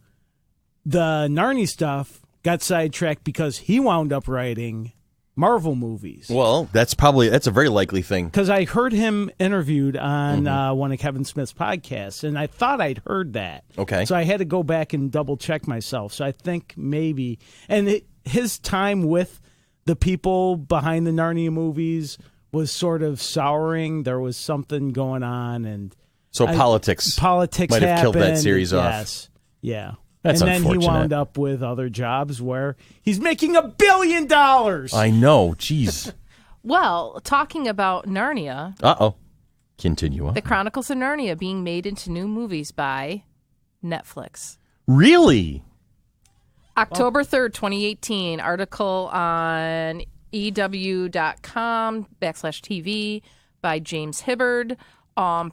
C: the Narnia stuff got sidetracked because he wound up writing Marvel movies.
B: Well, that's a very likely thing.
C: Because I heard him interviewed on one of Kevin Smith's podcasts, and I thought I'd heard that.
B: Okay.
C: So I had to go back and double check myself. So I think maybe, and his time with the people behind the Narnia movies was sort of souring. There was something going on, and
B: so politics
C: might
B: have killed that series off.
C: Yes, yeah.
B: That's
C: and then
B: unfortunate.
C: he wound up with other jobs where he's making $1 billion.
B: I know. Jeez.
D: Well, talking about Narnia.
B: Uh-oh. Continue on.
D: The Chronicles of Narnia being made into new movies by Netflix.
B: Really?
D: October 3rd, 2018. Article on EW.com/TV by James Hibbard.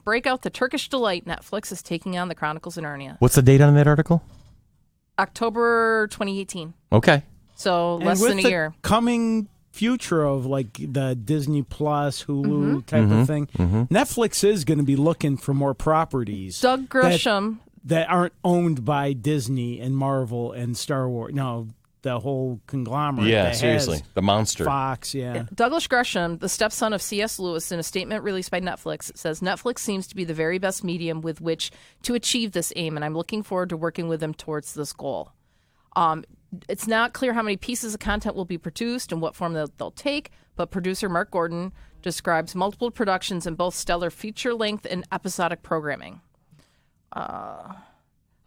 D: Break out the Turkish delight. Netflix is taking on the Chronicles of Narnia.
B: What's the date on that article?
D: October 2018.
B: Okay.
D: So less
C: and
D: than
C: with
D: a
C: the
D: year.
C: Coming future of like the Disney Plus, Hulu type of thing, Netflix is going to be looking for more properties.
D: Doug Grisham.
C: That aren't owned by Disney and Marvel and Star Wars. No, the whole conglomerate.
B: Yeah,
C: that
B: seriously.
C: has
B: The monster.
C: Fox, yeah.
D: Douglas Gresham, the stepson of C.S. Lewis, in a statement released by Netflix, says, Netflix seems to be the very best medium with which to achieve this aim, and I'm looking forward to working with them towards this goal. It's not clear how many pieces of content will be produced and what form they'll take, but producer Mark Gordon describes multiple productions in both stellar feature-length and episodic programming.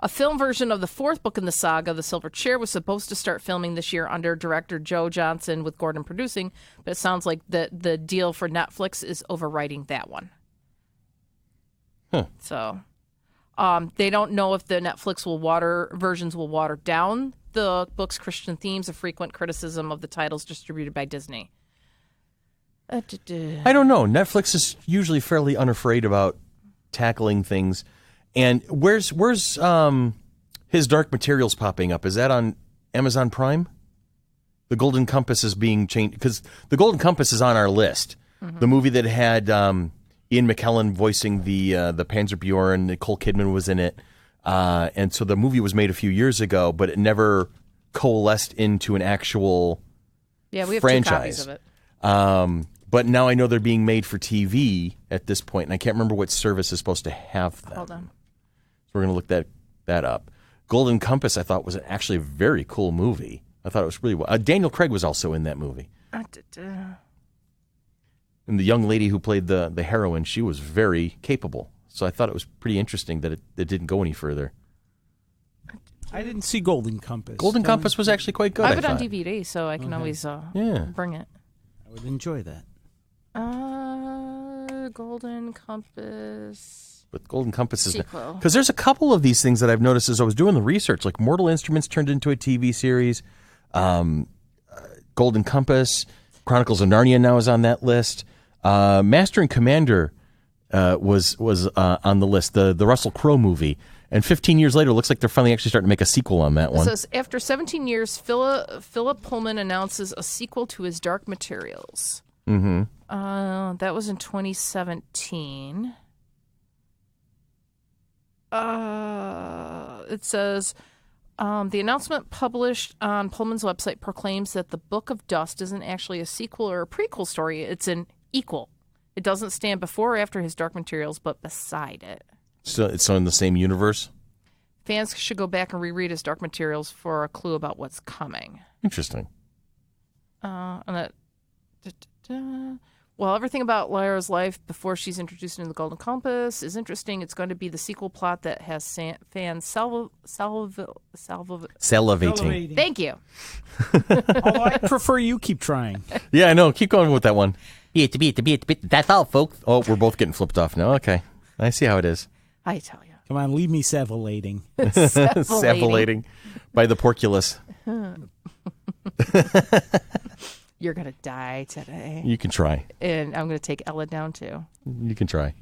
D: A film version of the fourth book in the saga, The Silver Chair, was supposed to start filming this year under director Joe Johnson with Gordon producing, but it sounds like the deal for Netflix is overwriting that one.
B: Huh.
D: So they don't know if the Netflix versions will water down the book's Christian themes, a frequent criticism of the titles distributed by Disney.
B: I don't know. Netflix is usually fairly unafraid about tackling things. And where's his Dark Materials popping up? Is that on Amazon Prime? The Golden Compass is being changed because the Golden Compass is on our list. The movie that had Ian McKellen voicing the Panzerbjorn. Nicole Kidman was in it. And so the movie was made a few years ago, but it never coalesced into an actual
D: we have
B: franchise.
D: 2 copies of it.
B: But now I know they're being made for TV at this point, and I can't remember what service is supposed to have them.
D: Hold on.
B: So we're going to look that up. Golden Compass, I thought, was actually a very cool movie. I thought it was really well. Daniel Craig was also in that movie. And the young lady who played the heroine, she was very capable. So I thought it was pretty interesting that it didn't go any further.
C: I didn't see Golden Compass.
B: Golden Compass was actually quite good,
D: I have it
B: thought.
D: on DVD, so I can always bring it.
C: I would enjoy that.
D: Golden Compass.
B: But Golden Compass is
D: sequel.
B: Because there's a couple of these things that I've noticed as I was doing the research, like Mortal Instruments turned into a TV series. Golden Compass, Chronicles of Narnia now is on that list. Master and Commander was on the list, the Russell Crowe movie. And 15 years later, it looks like they're finally actually starting to make a sequel on that one.
D: It says, after 17 years, Philip Pullman announces a sequel to his Dark Materials.
B: Mm-hmm.
D: That was in 2017. It says, the announcement published on Pullman's website proclaims that The Book of Dust isn't actually a sequel or a prequel story. It's an equal. It doesn't stand before or after his Dark Materials, but beside it.
B: So it's in the same universe?
D: Fans should go back and reread his Dark Materials for a clue about what's coming.
B: Interesting.
D: Well, everything about Lyra's life before she's introduced into the Golden Compass is interesting. It's going to be the sequel plot that has fans
B: Salivating.
D: Thank you.
C: Although I prefer you keep trying.
B: Yeah, I know. Keep going with that one. That's all, folks. Oh, we're both getting flipped off now. Okay. I see how it is.
D: I tell you.
C: Come on, leave me salivating.
B: Salivating by the porculus.
D: You're going to die today.
B: You can try.
D: And I'm going to take Ella down, too.
B: You can try.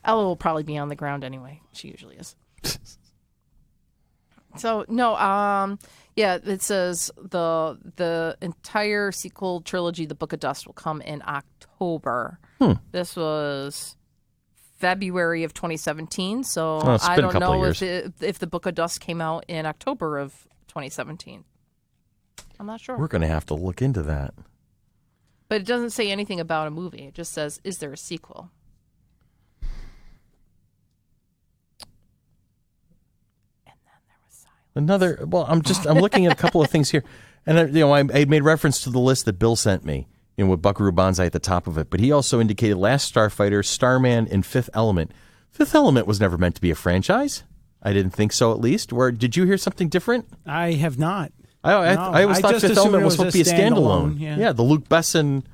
D: Ella will probably be on the ground anyway. She usually is. So, no, yeah, it says the entire sequel trilogy, The Book of Dust, will come in October. This was February of 2017, so I don't know if The Book of Dust came out in October of 2017. I'm not sure.
B: We're going to have to look into that.
D: But it doesn't say anything about a movie. It just says, is there a sequel? And then there was silence.
B: I'm looking at a couple of things here. And I made reference to the list that Bill sent me, with Buckaroo Banzai at the top of it. But he also indicated Last Starfighter, Starman, and Fifth Element. Fifth Element was never meant to be a franchise. I didn't think so, at least. Did you hear something different?
C: I have not.
B: I always thought Fifth Element was supposed to be a standalone.
C: Yeah,
B: the Luke Besson,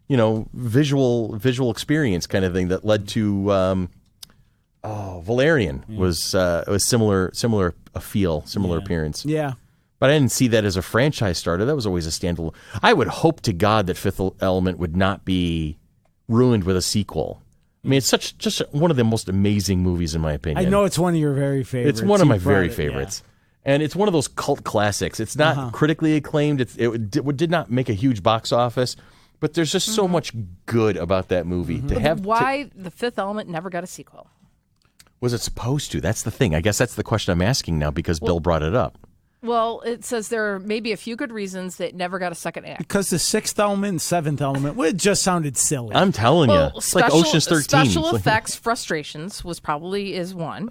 B: visual experience kind of thing that led to Valerian was similar appearance.
C: Yeah.
B: But I didn't see that as a franchise starter. That was always a standalone. I would hope to God that Fifth Element would not be ruined with a sequel. I mean, it's just one of the most amazing movies in my opinion.
C: I know it's one of your very favorites.
B: It's one of my very favorites. Yeah. And it's one of those cult classics. It's not critically acclaimed. It did not make a huge box office, but there's just so much good about that movie.
D: Why The Fifth Element never got a sequel?
B: Was it supposed to? That's the thing. I guess that's the question I'm asking now because Bill brought it up.
D: Well, it says there are maybe a few good reasons that it never got a second act.
C: Because the Sixth Element and Seventh Element, it just sounded silly.
B: I'm telling you. It's like Ocean's 13.
D: Special effects frustrations is one.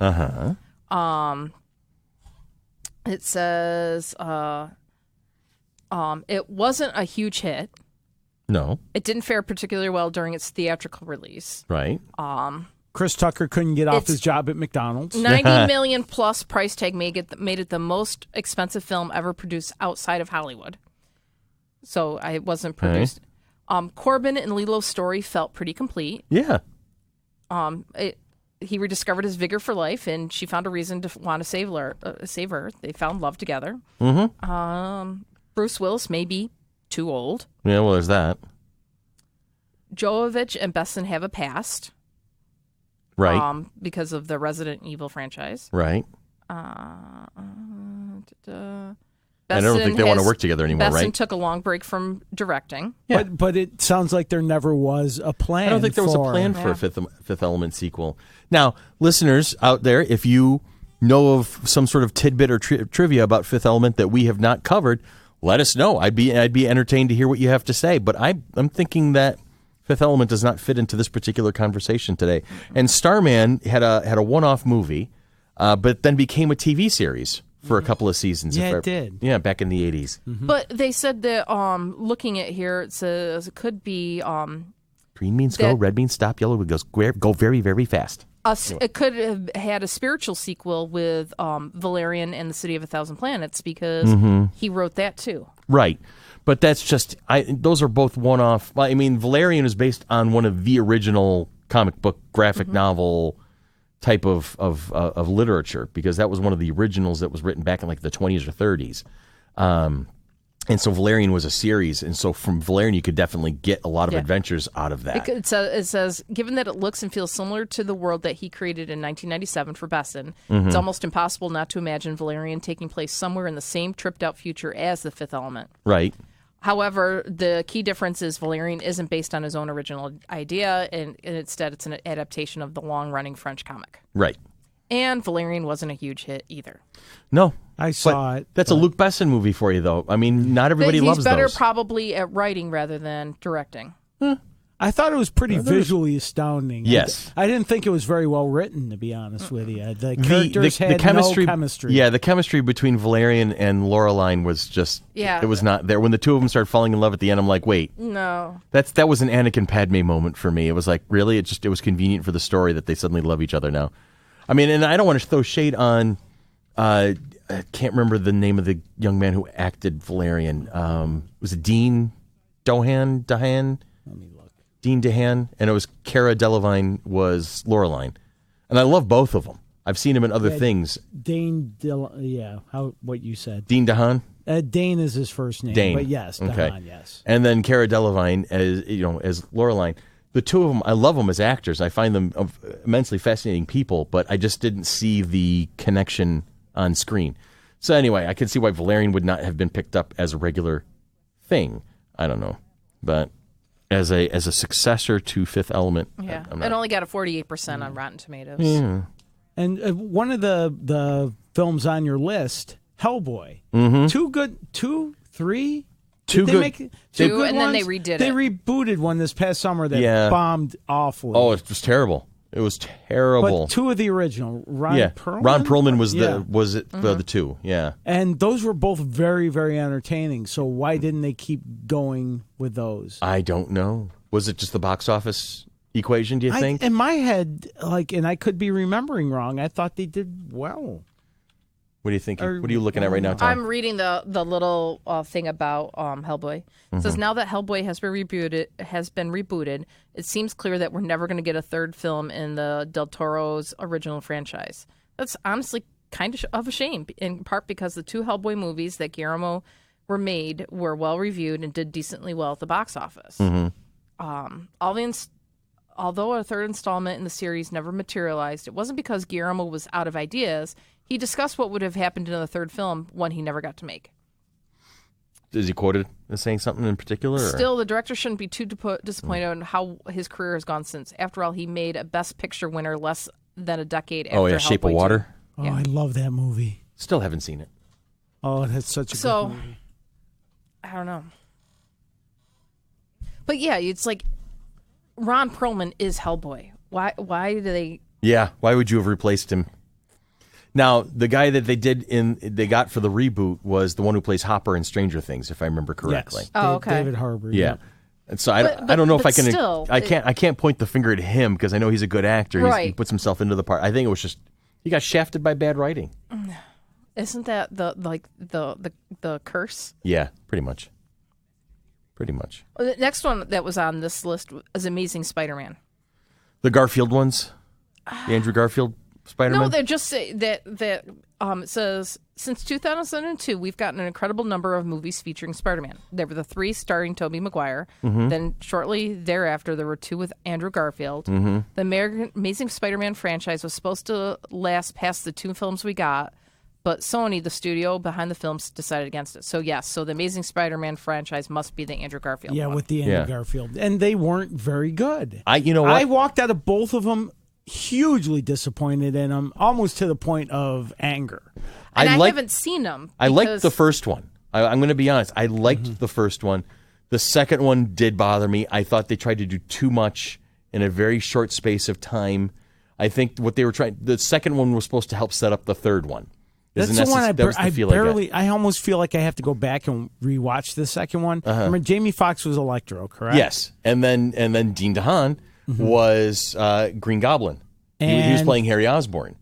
D: It says it wasn't a huge hit.
B: No.
D: It didn't fare particularly well during its theatrical release.
B: Right.
C: Chris Tucker couldn't get off his job at McDonald's.
D: $90 million plus price tag made it the most expensive film ever produced outside of Hollywood. So it wasn't produced. Right. Corbin and Lilo's story felt pretty complete.
B: Yeah.
D: He rediscovered his vigor for life, and she found a reason to want to save her. They found love together. Bruce Willis may be too old.
B: Yeah, well, there's that.
D: Jovovich and Besson have a past.
B: Right.
D: Because of the Resident Evil franchise.
B: Right.
D: Besson
B: I don't think they want to work together anymore,
D: Besson
B: right?
D: took a long break from directing.
B: Yeah.
C: But it sounds like there never was a plan.
B: I don't think there was a plan for a Fifth Element sequel. Now, listeners out there, if you know of some sort of tidbit or trivia about Fifth Element that we have not covered, let us know. I'd be entertained to hear what you have to say. But I'm thinking that Fifth Element does not fit into this particular conversation today. And Starman had a one-off movie, but then became a TV series for a couple of seasons.
C: Yeah, it did.
B: Yeah, back in the 80s.
C: Mm-hmm.
D: But they said that looking at here, it says it could be
B: Green means go, red means stop, yellow goes go very, very fast.
D: It could have had a spiritual sequel with Valerian and the City of a Thousand Planets because he wrote that too.
B: Right. But that's just, those are both one-off. I mean, Valerian is based on one of the original comic book graphic novel type of literature, because that was one of the originals that was written back in like the 20s or 30s. And so Valerian was a series, and so from Valerian you could definitely get a lot of adventures out of that.
D: It says, given that it looks and feels similar to the world that he created in 1997 for Besson, it's almost impossible not to imagine Valerian taking place somewhere in the same tripped-out future as the Fifth Element.
B: Right.
D: However, the key difference is Valerian isn't based on his own original idea, and instead it's an adaptation of the long-running French comic.
B: Right.
D: And Valerian wasn't a huge hit either.
B: No.
C: I saw it.
B: That's a Luc Besson movie for you, though. I mean, not everybody loves those.
D: He's better probably at writing rather than directing.
C: I thought it was pretty visually astounding.
B: Yes.
C: I didn't think it was very well written, to be honest with you. The characters had no chemistry.
B: Yeah, the chemistry between Valerian and Laureline was just, it was not there. When the two of them started falling in love at the end, I'm like, wait.
D: No.
B: That was an Anakin Padme moment for me. It was like, really? It was convenient for the story that they suddenly love each other now. I mean, and I don't want to throw shade on, I can't remember the name of the young man who acted Valerian. Was it Dean Dohan?
C: Let me look.
B: Dean DeHaan, and it was Cara Delevingne was Laureline. And I love both of them. I've seen him in other things.
C: What you said.
B: Dean DeHaan?
C: Dane is his first name.
B: Dane.
C: But yes, DeHaan, yes.
B: And then Cara Delevingne as Laureline. The two of them, I love them as actors. I find them immensely fascinating people, but I just didn't see the connection on screen. So anyway, I can see why Valerian would not have been picked up as a regular thing. I don't know. But as a successor to Fifth Element,
D: it only got a 48% on Rotten Tomatoes.
B: Yeah.
C: And one of the films on your list, Hellboy. Two, three.
B: Two good
D: and then they redid it.
C: They rebooted one this past summer that bombed awfully.
B: Oh, it was terrible. It was terrible.
C: But two of the original, Ron Perlman?
B: Ron Perlman was the two. Yeah,
C: and those were both very, very entertaining. So why didn't they keep going with those?
B: I don't know. Was it just the box office equation? Do you think?
C: In my head, and I could be remembering wrong, I thought they did well.
B: What do you think? What are you looking at right now, Tom?
D: I'm reading the little thing about Hellboy. It says, now that Hellboy has been rebooted, it seems clear that we're never going to get a third film in the Del Toro's original franchise. That's honestly kind of a shame, in part because the two Hellboy movies that Guillermo were made were well reviewed and did decently well at the box office. Although a third installment in the series never materialized, it wasn't because Guillermo was out of ideas. He discussed what would have happened in the third film, one he never got to make.
B: Is he quoted as saying something in particular?
D: Still, the director shouldn't be too disappointed on how his career has gone since. After all, he made a Best Picture winner less than a decade after Hellboy
B: Shape of Water?
C: 2. I love that movie.
B: Still haven't seen it.
C: Oh, that's such a good movie.
D: I don't know. But yeah, it's like Ron Perlman is Hellboy. Why do they...
B: Yeah, why would you have replaced him? Now, the guy that they got for the reboot was the one who plays Hopper in Stranger Things, if I remember correctly.
C: Yes.
D: Oh, okay.
C: David Harbour.
B: Yeah. And so I don't know if I can.
D: Still,
B: I can't point the finger at him because I know he's a good actor.
D: Right.
B: He puts himself into the part. I think it was just he got shafted by bad writing.
D: Isn't that the curse?
B: Yeah, pretty much. Pretty much.
D: The next one that was on this list was Amazing Spider-Man.
B: The Garfield ones, the Andrew Garfield Spider-Man.
D: No, they just say that it says, since 2002, we've gotten an incredible number of movies featuring Spider-Man. There were the 3 starring Tobey Maguire. Then shortly thereafter, there were 2 with Andrew Garfield. The Amazing Spider-Man franchise was supposed to last past the 2 films we got, But Sony, the studio behind the films, decided against it. So yes, so the Amazing Spider-Man franchise must be the Andrew Garfield one.
C: with the Andrew Garfield. And they weren't very good.
B: You know what?
C: I walked out of both of them hugely disappointed in them, almost to the point of anger.
D: And I haven't seen them.
B: I liked the first one. I'm going to be honest. I liked the first one. The second one did bother me. I thought they tried to do too much in a very short space of time. I think what they were trying, the second one was supposed to help set up the third one.
C: That's the one I almost feel like I have to go back and rewatch the second one. Remember, Jamie Foxx was Electro, correct?
B: Yes, and then Dean DeHaan was Green Goblin. He was playing Harry Osborn.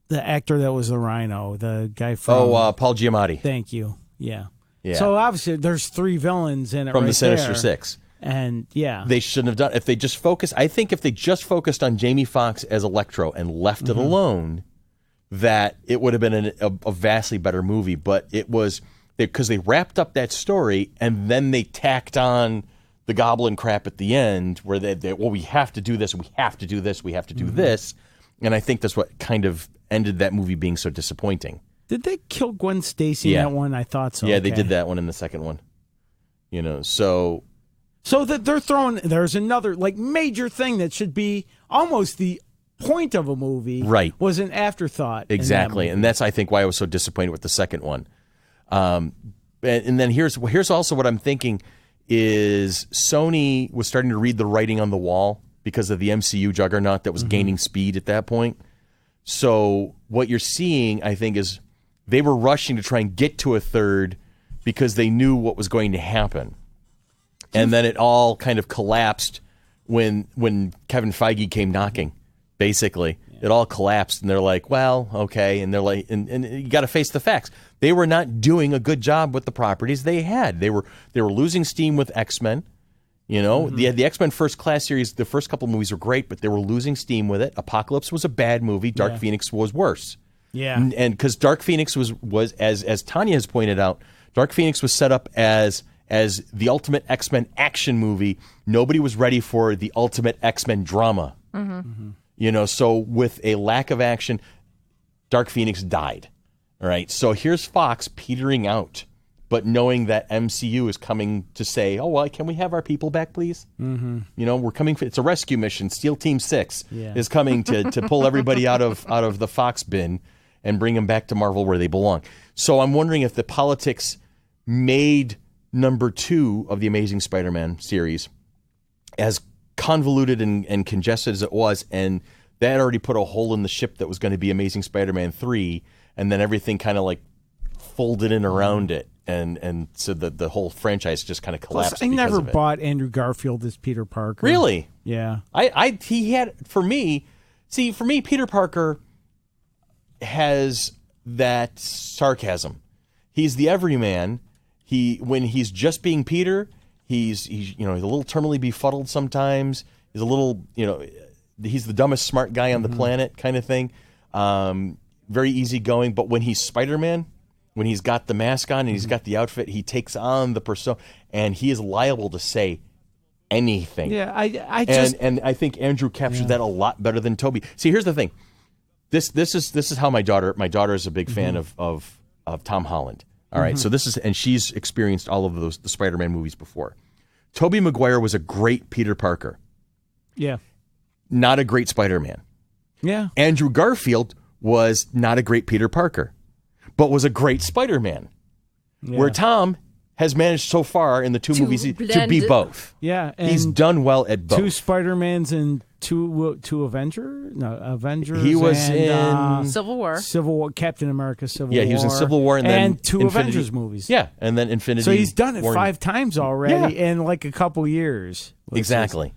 C: The actor that was the Rhino, the guy from
B: Paul Giamatti.
C: Thank you. Yeah. So obviously, there's three villains in it
B: from
C: right
B: the Sinister
C: there.
B: Six.
C: And
B: they shouldn't have done. If they just focused, I think if they just focused on Jamie Foxx as Electro and left it alone, that it would have been a vastly better movie. But it was because they wrapped up that story and then they tacked on the Goblin crap at the end, where we have to do this, we have to do this, we have to do this, and I think that's what kind of ended that movie being so disappointing.
C: Did they kill Gwen Stacy in that one? I thought so.
B: Yeah, they did that one in the second one. So
C: that they're throwing. There's another major thing that should be almost the point of a movie,
B: right?
C: Was an afterthought.
B: Exactly, and that's I think why I was so disappointed with the second one. And then here's also what I'm thinking is Sony was starting to read the writing on the wall because of the MCU juggernaut that was gaining speed at that point. So what you're seeing, I think, is they were rushing to try and get to a third because they knew what was going to happen. And then it all kind of collapsed when Kevin Feige came knocking, basically. It all collapsed, and they're like, well, okay. And they're like, and you got to face the facts. They were not doing a good job with the properties they had. They were losing steam with X-Men. The X-Men First Class series, the first couple movies were great, but they were losing steam with it. Apocalypse was a bad movie. Dark Phoenix was worse.
C: Yeah.
B: And because Dark Phoenix was as Tanya has pointed out, Dark Phoenix was set up as the ultimate X-Men action movie. Nobody was ready for the ultimate X-Men drama. So with a lack of action, Dark Phoenix died. All right. So here's Fox petering out, but knowing that MCU is coming to say, oh, well, can we have our people back, please? We're coming. It's a rescue mission. SEAL Team 6 is coming to pull everybody out of the Fox bin and bring them back to Marvel where they belong. So I'm wondering if the politics made number 2 of the Amazing Spider-Man series as convoluted and congested as it was, and that already put a hole in the ship that was going to be Amazing Spider-Man 3, and then everything kind of folded in around it, and so the whole franchise just kind of collapsed.
C: Plus, I never bought Andrew Garfield as Peter Parker.
B: Really?
C: Yeah.
B: He had, for me, Peter Parker has that sarcasm. He's the everyman. When he's just being Peter, he's a little terminally befuddled sometimes. He's a little, he's the dumbest smart guy on the planet kind of thing. Very easygoing. But when he's Spider-Man, when he's got the mask on and he's got the outfit, he takes on the persona, and he is liable to say anything.
C: Yeah, I
B: think Andrew captured that a lot better than Toby. See, here's the thing. This is how my daughter is a big fan of Tom Holland. All right, so and she's experienced all of the Spider-Man movies before. Tobey Maguire was a great Peter Parker. Yeah. Not a great Spider-Man.
C: Yeah.
B: Andrew Garfield was not a great Peter Parker, but was a great Spider-Man. Yeah. Where Tom has managed so far in the two movies to be both.
C: Yeah.
B: And he's done well at both.
C: 2 Spider-Mans and two Avengers.
B: He was in
D: Civil War.
C: Captain America Civil War.
B: Yeah, he was in Civil War and then
C: 2 Avengers movies.
B: Yeah, and then Infinity.
C: So he's done it 5 times already in a couple years.
B: Exactly.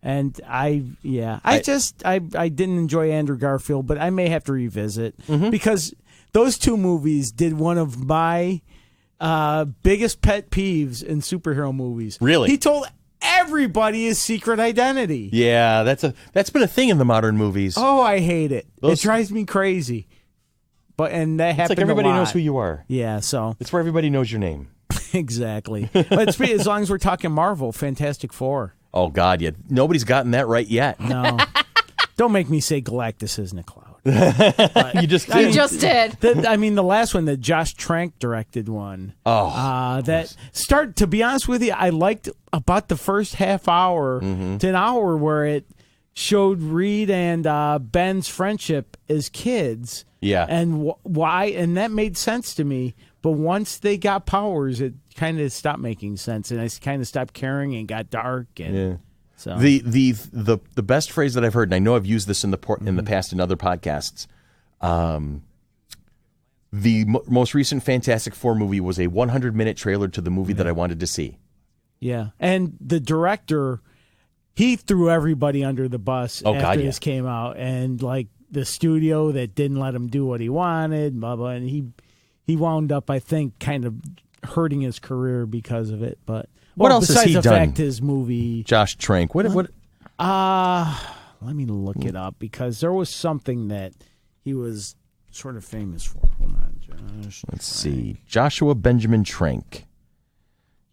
C: And I didn't enjoy Andrew Garfield, but I may have to revisit because those 2 movies did one of my biggest pet peeves in superhero movies.
B: Really?
C: He told everybody his secret identity.
B: Yeah, that's been a thing in the modern movies.
C: Oh, I hate it. It drives me crazy. And that happens.
B: It's like everybody knows who you are.
C: Yeah, so
B: it's where everybody knows your name.
C: Exactly. But as long as we're talking Marvel, Fantastic Four.
B: Oh God, yeah. Nobody's gotten that right yet.
C: No. Don't make me say Galactus isn't a cloud.
B: You just
D: You just did.
C: The last one, the Josh Trank directed one. To be honest with you, I liked about the first half hour to an hour where it showed Reed and Ben's friendship as kids.
B: Yeah.
C: And why, and that made sense to me. But once they got powers, it kind of stopped making sense, and I kind of stopped caring and got dark. And so
B: the best phrase that I've heard, and I know I've used this in the past in other podcasts. The most recent Fantastic Four movie was a 100-minute trailer to the movie that I wanted to see.
C: Yeah, and the director, he threw everybody under the bus after this came out, and like the studio that didn't let him do what he wanted, blah blah, and he wound up, I think, kind of hurting his career because of it. But
B: what else has he
C: besides the
B: done?
C: fact his movie,
B: Josh Trank. What?
C: Let me look it up because there was something that he was sort of famous for. Hold on, Josh.
B: Let's see. Joshua Benjamin Trank.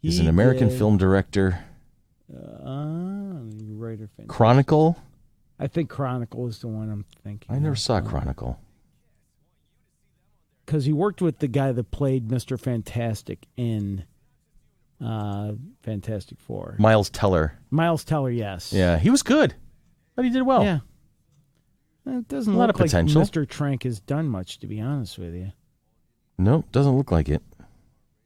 B: He's an American film director.
C: Writer.
B: Chronicle.
C: I think Chronicle is the one I'm thinking.
B: I never saw Chronicle.
C: Because he worked with the guy that played Mr. Fantastic in Fantastic Four.
B: Miles Teller.
C: Miles Teller, yes.
B: Yeah, he was good. But he did well.
C: Yeah. It doesn't
B: A lot
C: look
B: of potential.
C: like Mr. Trank has done much, to be honest with you.
B: No, doesn't look like it.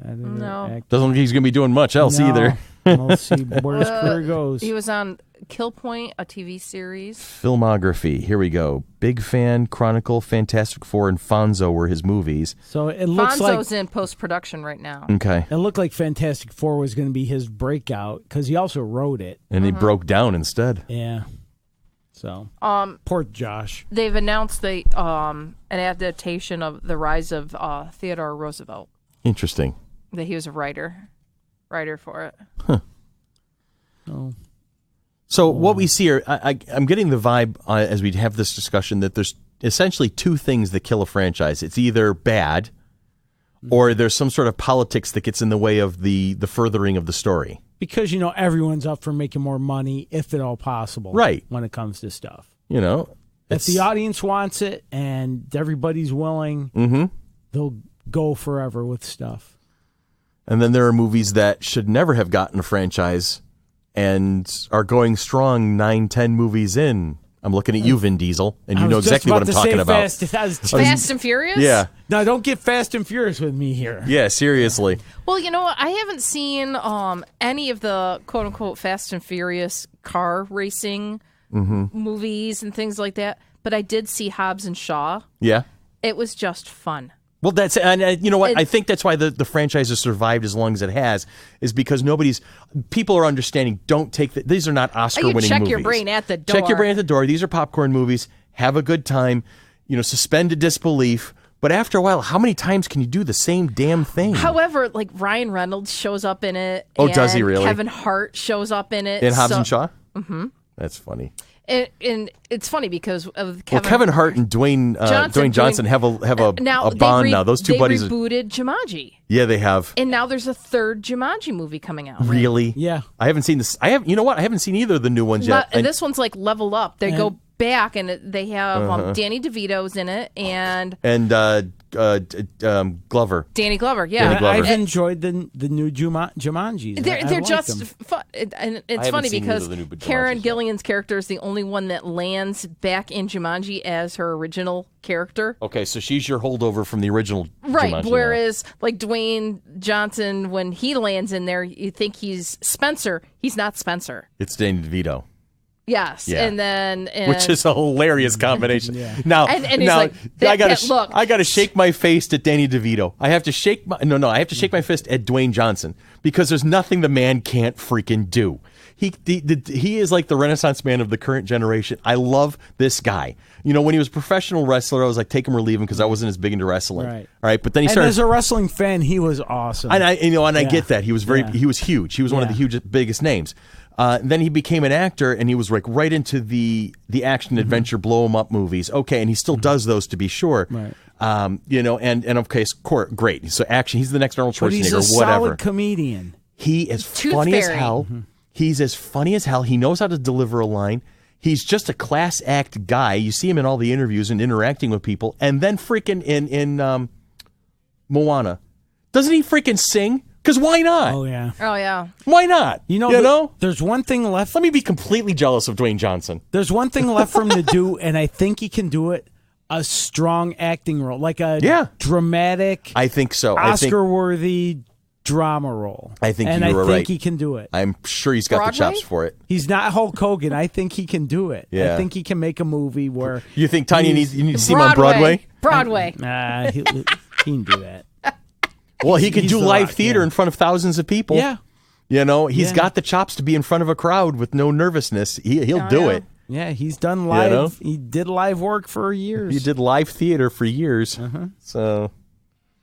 D: No.
B: Doesn't look like he's going to be doing much else either.
C: We'll see where his career goes.
D: He was on Kill Point, a TV series.
B: Filmography. Here we go. Big Fan, Chronicle, Fantastic Four, and Fonzo were his movies.
C: So it looks
D: Fonzo's in post-production right now.
B: Okay.
C: It looked like Fantastic Four was going to be his breakout because he also wrote it.
B: And he broke down instead.
C: Yeah. So, poor Josh.
D: They've announced an adaptation of The Rise of Theodore Roosevelt.
B: Interesting.
D: That he was a writer for it.
B: Huh. So what we see are, I'm getting the vibe as we have this discussion that there's essentially two things that kill a franchise. It's either bad or there's some sort of politics that gets in the way of the furthering of the story.
C: Because, everyone's up for making more money, if at all possible.
B: Right.
C: When it comes to stuff. If the audience wants it and everybody's willing, they'll go forever with stuff.
B: And then there are movies that should never have gotten a franchise and are going strong 9-10 movies in. I'm looking at you, Vin Diesel, and you know exactly what I'm talking about.
D: Fast and Furious?
B: Yeah.
C: No, don't get Fast and Furious with me here.
B: Yeah, seriously.
D: Well, you know what? I haven't seen any of the quote-unquote Fast and Furious car racing movies and things like that, but I did see Hobbs and Shaw.
B: Yeah.
D: It was just fun.
B: Well, you know what? I think that's why the franchise has survived as long as it has, is because people are understanding. Don't take these are not Oscar-winning movies.
D: Check your brain at the door.
B: Check your brain at the door. These are popcorn movies. Have a good time. Suspend disbelief. But after a while, how many times can you do the same damn thing?
D: However, like Ryan Reynolds shows up in it.
B: Oh, does he really?
D: Kevin Hart shows up in it.
B: In Hobbs and Shaw? Mm-hmm. That's funny.
D: And it's funny because of
B: Kevin Hart and Dwayne Johnson have a bond now. Those two buddies
D: rebooted Jumanji.
B: Yeah, they have.
D: And now there's a third Jumanji movie coming out.
B: Really?
C: Yeah.
B: I haven't seen this. You know what? I haven't seen either of the new ones yet.
D: And this one's like Level Up. They go back and they have Danny DeVito's in it and
B: Glover.
D: Danny Glover, yeah.
B: Danny Glover.
C: I've enjoyed the new Jumanjis.
D: They're just fun. And it's funny because Karen Gillian's character is the only one that lands back in Jumanji as her original character.
B: Okay, so she's your holdover from the original
D: right,
B: Jumanji.
D: Whereas like Dwayne Johnson, when he lands in there, you think he's Spencer. He's not Spencer.
B: It's Danny DeVito.
D: Yes,
B: yeah.
D: and then
B: which is a hilarious combination.
C: Yeah.
B: Now,
D: and he's like, I
B: gotta shake my fist at Danny DeVito. I have to shake my fist at Dwayne Johnson because there's nothing the man can't freaking do. He is like the Renaissance man of the current generation. I love this guy. When he was a professional wrestler, I was like, take him or leave him because I wasn't as big into wrestling.
C: Right.
B: All right, but then he
C: started. And as a wrestling fan, he was awesome.
B: And I get that he was he was huge. He was one of the biggest names. Then he became an actor, and he was like right into the action adventure blow 'em up movies. Okay, and he still does those to be sure.
C: Right.
B: And of course, great. So action. He's the next Arnold Schwarzenegger.
C: But he's a solid comedian.
B: He is funny as hell. He's as funny as hell. He knows how to deliver a line. He's just a class act guy. You see him in all the interviews and interacting with people. And then freaking in Moana. Doesn't he freaking sing? Because why not?
C: Oh, yeah.
D: Oh, yeah.
B: Why not?
C: You know, there's one thing left.
B: Let me be completely jealous of Dwayne Johnson.
C: There's one thing left for him to do, and I think he can do it. A strong acting role, like a dramatic,
B: I think so.
C: Oscar-worthy drama role.
B: I think
C: and
B: you were
C: I think
B: right.
C: he can do it.
B: I'm sure he's got
D: Broadway?
B: the chops for it.
C: He's not Hulk Hogan. I think he can do it.
B: Yeah.
C: I think he can make a movie where
B: You think Tanya you need to see him on Broadway?
D: Broadway.
C: he can do that.
B: Well, he could
C: He's
B: do
C: the
B: live
C: Rock,
B: theater
C: yeah.
B: in front of thousands of people.
C: Yeah.
B: You know, he's
C: Yeah.
B: got the chops to be in front of a crowd with no nervousness. He'll do it.
C: Yeah, he's done live.
B: You know?
C: He did live work for years.
B: He did live theater for years. So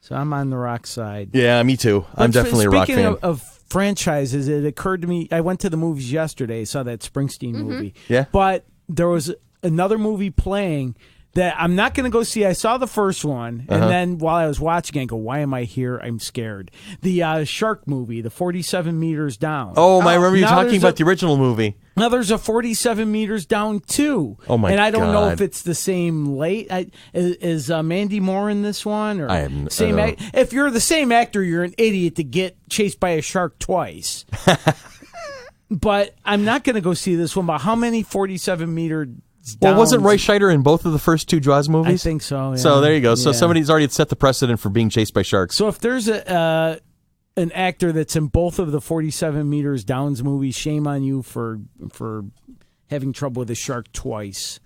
C: I'm on the Rock side.
B: yeah, me too. I'm
C: But
B: definitely a Rock fan.
C: Speaking of franchises, it occurred to me, I went to the movies yesterday, saw that Springsteen movie.
B: Yeah.
C: But there was another movie playing that I'm not going to go see. I saw the first one, and then while I was watching, I go, why am I here? I'm scared. The shark movie, the 47 meters down.
B: Oh, I remember you
C: now
B: talking
C: there's
B: about the original movie.
C: Now there's a 47 meters down too.
B: Oh, my
C: And I don't know
B: God.
C: if it's the same is Mandy Moore in this one? Or
B: I am-
C: same if you're the same actor, you're an idiot to get chased by a shark twice. But I'm not going to go see this one. But how many 47 meter
B: Well, wasn't Roy
C: downs?
B: Scheider in both of the first two Jaws
C: I
B: movies?
C: think so. Yeah.
B: So there you go. So
C: Yeah.
B: somebody's already set the precedent for being chased by sharks.
C: So if there's an actor that's in both of the 47 meters downs movies, shame on you for having trouble with a shark twice.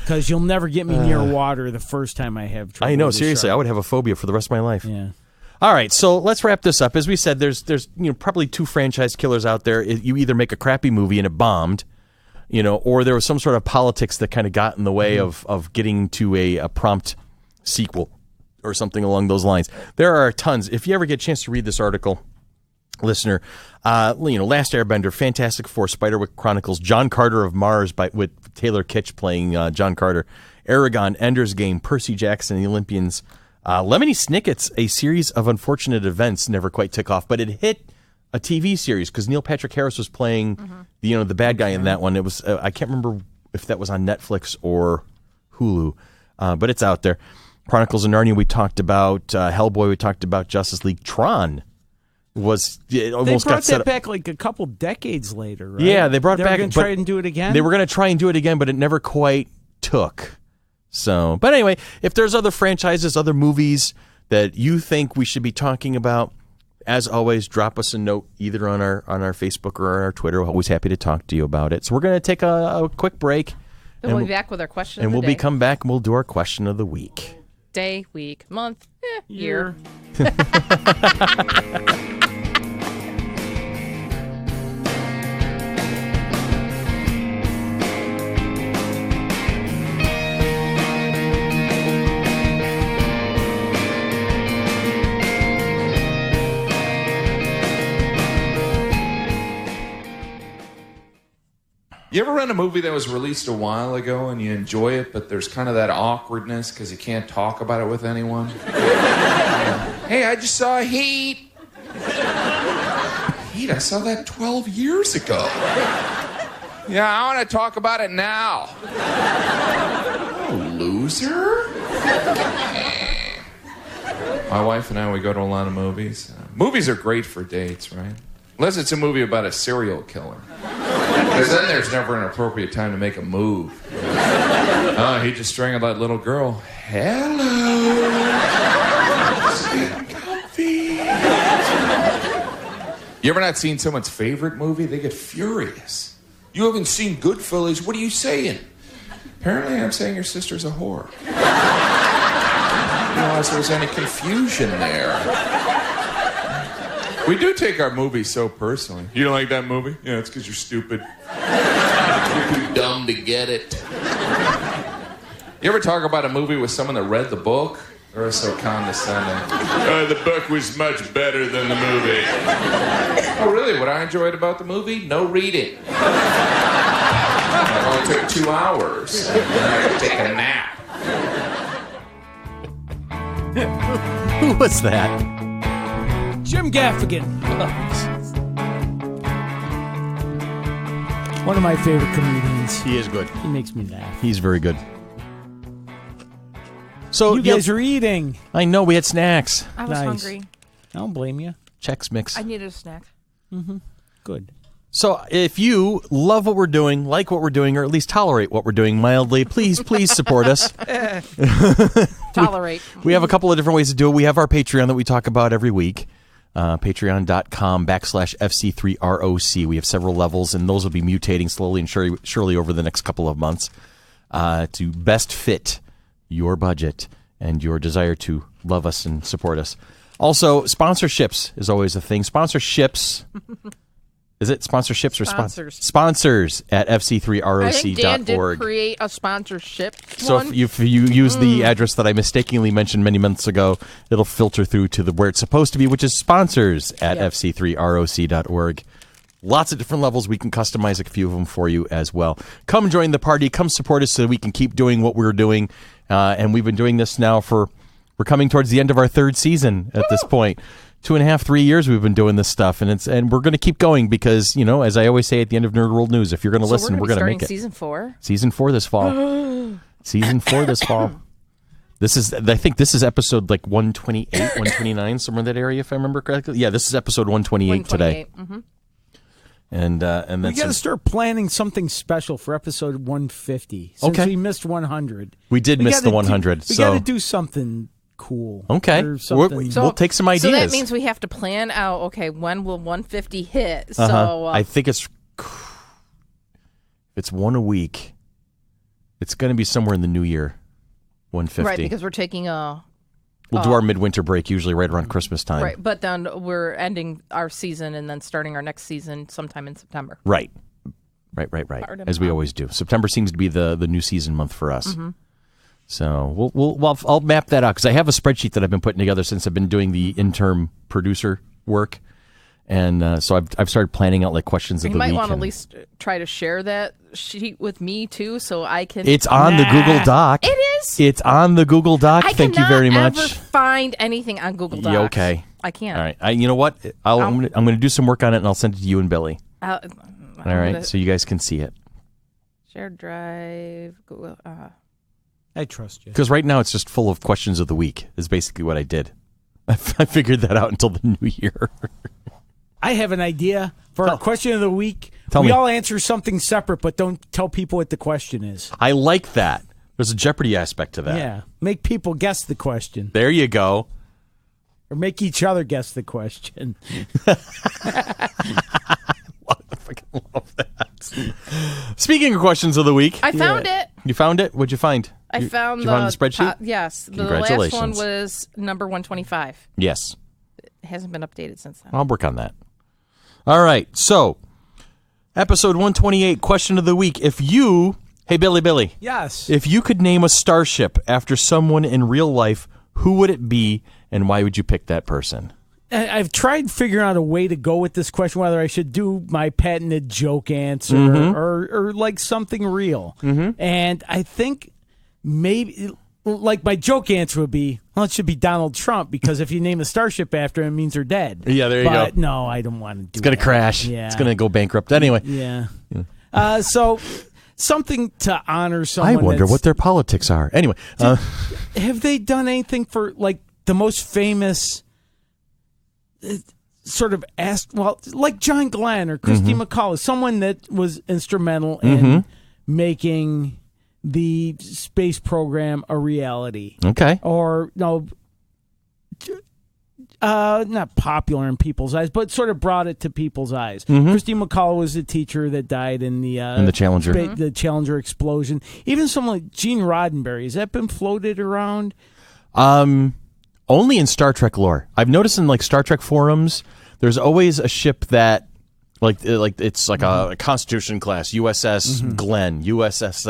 C: Because you'll never get me near water the first time I have trouble.
B: I know,
C: with a
B: seriously, I
C: shark.
B: would have a phobia for the rest of my life.
C: Yeah.
B: All right, so let's wrap this up. As we said, there's probably two franchise killers out there. You either make a crappy movie and it bombed, or there was some sort of politics that kind of got in the way of getting to a prompt sequel or something along those lines. There are tons. If you ever get a chance to read this article, listener, Last Airbender, Fantastic Four, Spiderwick Chronicles, John Carter of Mars with Taylor Kitsch playing John Carter, Eragon, Ender's Game, Percy Jackson, The Olympians, Lemony Snicket's A Series of Unfortunate Events never quite took off, but it hit a TV series because Neil Patrick Harris was playing the bad guy in that one. It was I can't remember if that was on Netflix or Hulu, but it's out there. Chronicles of Narnia we talked about, Hellboy we talked about, Justice League, Tron was it almost
C: They brought
B: got set
C: that
B: up.
C: back like a couple decades later, right?
B: Yeah, they brought it back.
C: They were going to try and do it again?
B: They were going to try and do it again, but it never quite took. So, but anyway, if there's other franchises, other movies that you think we should be talking about, as always, drop us a note either on our Facebook or on our Twitter. We're always happy to talk to you about it. So we're going to take a quick break.
D: Then we'll be back with our question
B: And
D: of the
B: we'll
D: day.
B: come back and we'll do our question of the week.
D: Day, week, month, year.
F: You ever rent a movie that was released a while ago and you enjoy it, but there's kind of that awkwardness because you can't talk about it with anyone? Hey, I just saw Heat. Heat, I saw that 12 years ago. Yeah, I want to talk about it now. Oh, loser? My wife and I, we go to a lot of movies. Movies are great for dates, right? Unless it's a movie about a serial killer. Because then there's never an appropriate time to make a move. Oh, he just strangled that little girl. Hello. Just getting comfy. You ever not seen someone's favorite movie? They get furious. You haven't seen Goodfellas? What are you saying? Apparently I'm saying your sister's a whore. I didn't realize there was any confusion there. We do take our movies so personally. You don't like that movie? Yeah, it's because you're stupid. You're too dumb to get it. You ever talk about a movie with someone that read the book? Or is so condescending? The book was much better than the movie. Oh, really? What I enjoyed about the movie? No reading. It only took 2 hours. And then I could take a nap.
B: Who was that?
C: Jim Gaffigan. One of my favorite comedians.
B: He is good.
C: He makes me laugh.
B: He's very good. So
C: You guys are eating.
B: I know we had snacks.
D: I was
C: Nice.
D: hungry.
C: I don't blame you.
B: Chex Mix.
D: I needed a snack.
C: Good.
B: So if you love what we're doing, like what we're doing, or at least tolerate what we're doing mildly, please support us.
D: Tolerate.
B: We have a couple of different ways to do it. We have our Patreon that we talk about every week. Patreon.com/FC3ROC. We have several levels, and those will be mutating slowly and surely over the next couple of months to best fit your budget and your desire to love us and support us. Also, sponsorships is always a thing. Sponsorships. Is it sponsorships or
D: Sponsors.
B: Sponsors at
D: I think Dan did
B: fc3roc.org.
D: create a sponsorship
B: So
D: one.
B: if you use the address that I mistakenly mentioned many months ago, it'll filter through to where it's supposed to be, which is sponsors at fc3roc.org. Lots of different levels. We can customize a few of them for you as well. Come join the party. Come support us so that we can keep doing what we're doing. And we've been doing this now we're coming towards the end of our third season at this point. 2.5, 3 years we've been doing this stuff, and we're going to keep going because, as I always say at the end of Nerd World News, if you're going to listen, we're going to make it.
D: Season 4.
B: Season 4 this fall. Season 4 this fall. I think this is episode like 128, 129, somewhere in that area, if I remember correctly. Yeah, this is episode 128 today.
D: Mm-hmm.
B: And
C: We
B: that's
C: got to start planning something special for episode 150. Since we missed 100.
B: we did miss the 100.
C: We got to do something cool.
B: Okay.
C: Or something.
B: We'll take some ideas.
D: So that means we have to plan out, okay, when will 150 hit? So
B: I think it's one a week. It's going to be somewhere in the new year, 150.
D: right, because we're taking
B: we'll do our midwinter break usually right around Christmas time.
D: right, but then we're ending our season and then starting our next season sometime in September.
B: Right. As we always do. September seems to be the new season month for us.
D: Mm-hmm.
B: So I'll map that out because I have a spreadsheet that I've been putting together since I've been doing the interim producer work, and so I've started planning out like questions of
D: You
B: the week.
D: might want to at least try to share that sheet with me too, so I can.
B: It's on the Google Doc.
D: It is.
B: It's on the Google Doc. Thank you very much.
D: I cannot ever find anything on Google Docs.
B: You okay?
D: I can't.
B: All right. You know what? I'm going to do some work on it, and I'll send it to you and Billy.
D: All
B: right, so you guys can see it.
D: Shared drive. Google.
C: I trust you.
B: Because right now it's just full of questions of the week is basically what I did. I figured that out until the new year.
C: I have an idea for our question of the week.
B: Tell me.
C: We all answer something separate, but don't tell people what the question is.
B: I like that. There's a Jeopardy aspect to that.
C: Yeah. Make people guess the question.
B: There you go.
C: Or make each other guess the question.
B: I fucking love that. Speaking of questions of the week.
D: I found it.
B: You found it? What'd you find?
D: I found
B: you found the spreadsheet?
D: Yes. The
B: Congratulations.
D: last one was number 125.
B: Yes.
D: It hasn't been updated since then.
B: I'll work on that. All right. So, episode 128, question of the week. Hey, Billy.
C: Yes.
B: If you could name a starship after someone in real life, who would it be and why would you pick that person?
C: I've tried figuring out a way to go with this question, whether I should do my patented joke answer or like something real. And I think maybe, like my joke answer would be, well, it should be Donald Trump, because if you name a starship after him, it means they're dead.
B: Yeah, there you go.
C: But no, I don't want to do
B: It's going to crash.
C: Yeah.
B: It's going to go bankrupt anyway.
C: Yeah. So something to honor someone.
B: I wonder what their politics are. Anyway.
C: Have they done anything for, like, the most famous sort of like John Glenn or Christy McCall, someone that was instrumental in making the space program a reality.
B: Okay.
C: Or, no, not popular in people's eyes, but sort of brought it to people's eyes. Christy McCall was the teacher that died in the
B: Challenger.
C: the Challenger explosion. Even someone like Gene Roddenberry, has that been floated around?
B: Only in Star Trek lore. I've noticed in like Star Trek forums, there's always a ship that like it's like a Constitution class, USS Glenn, USS.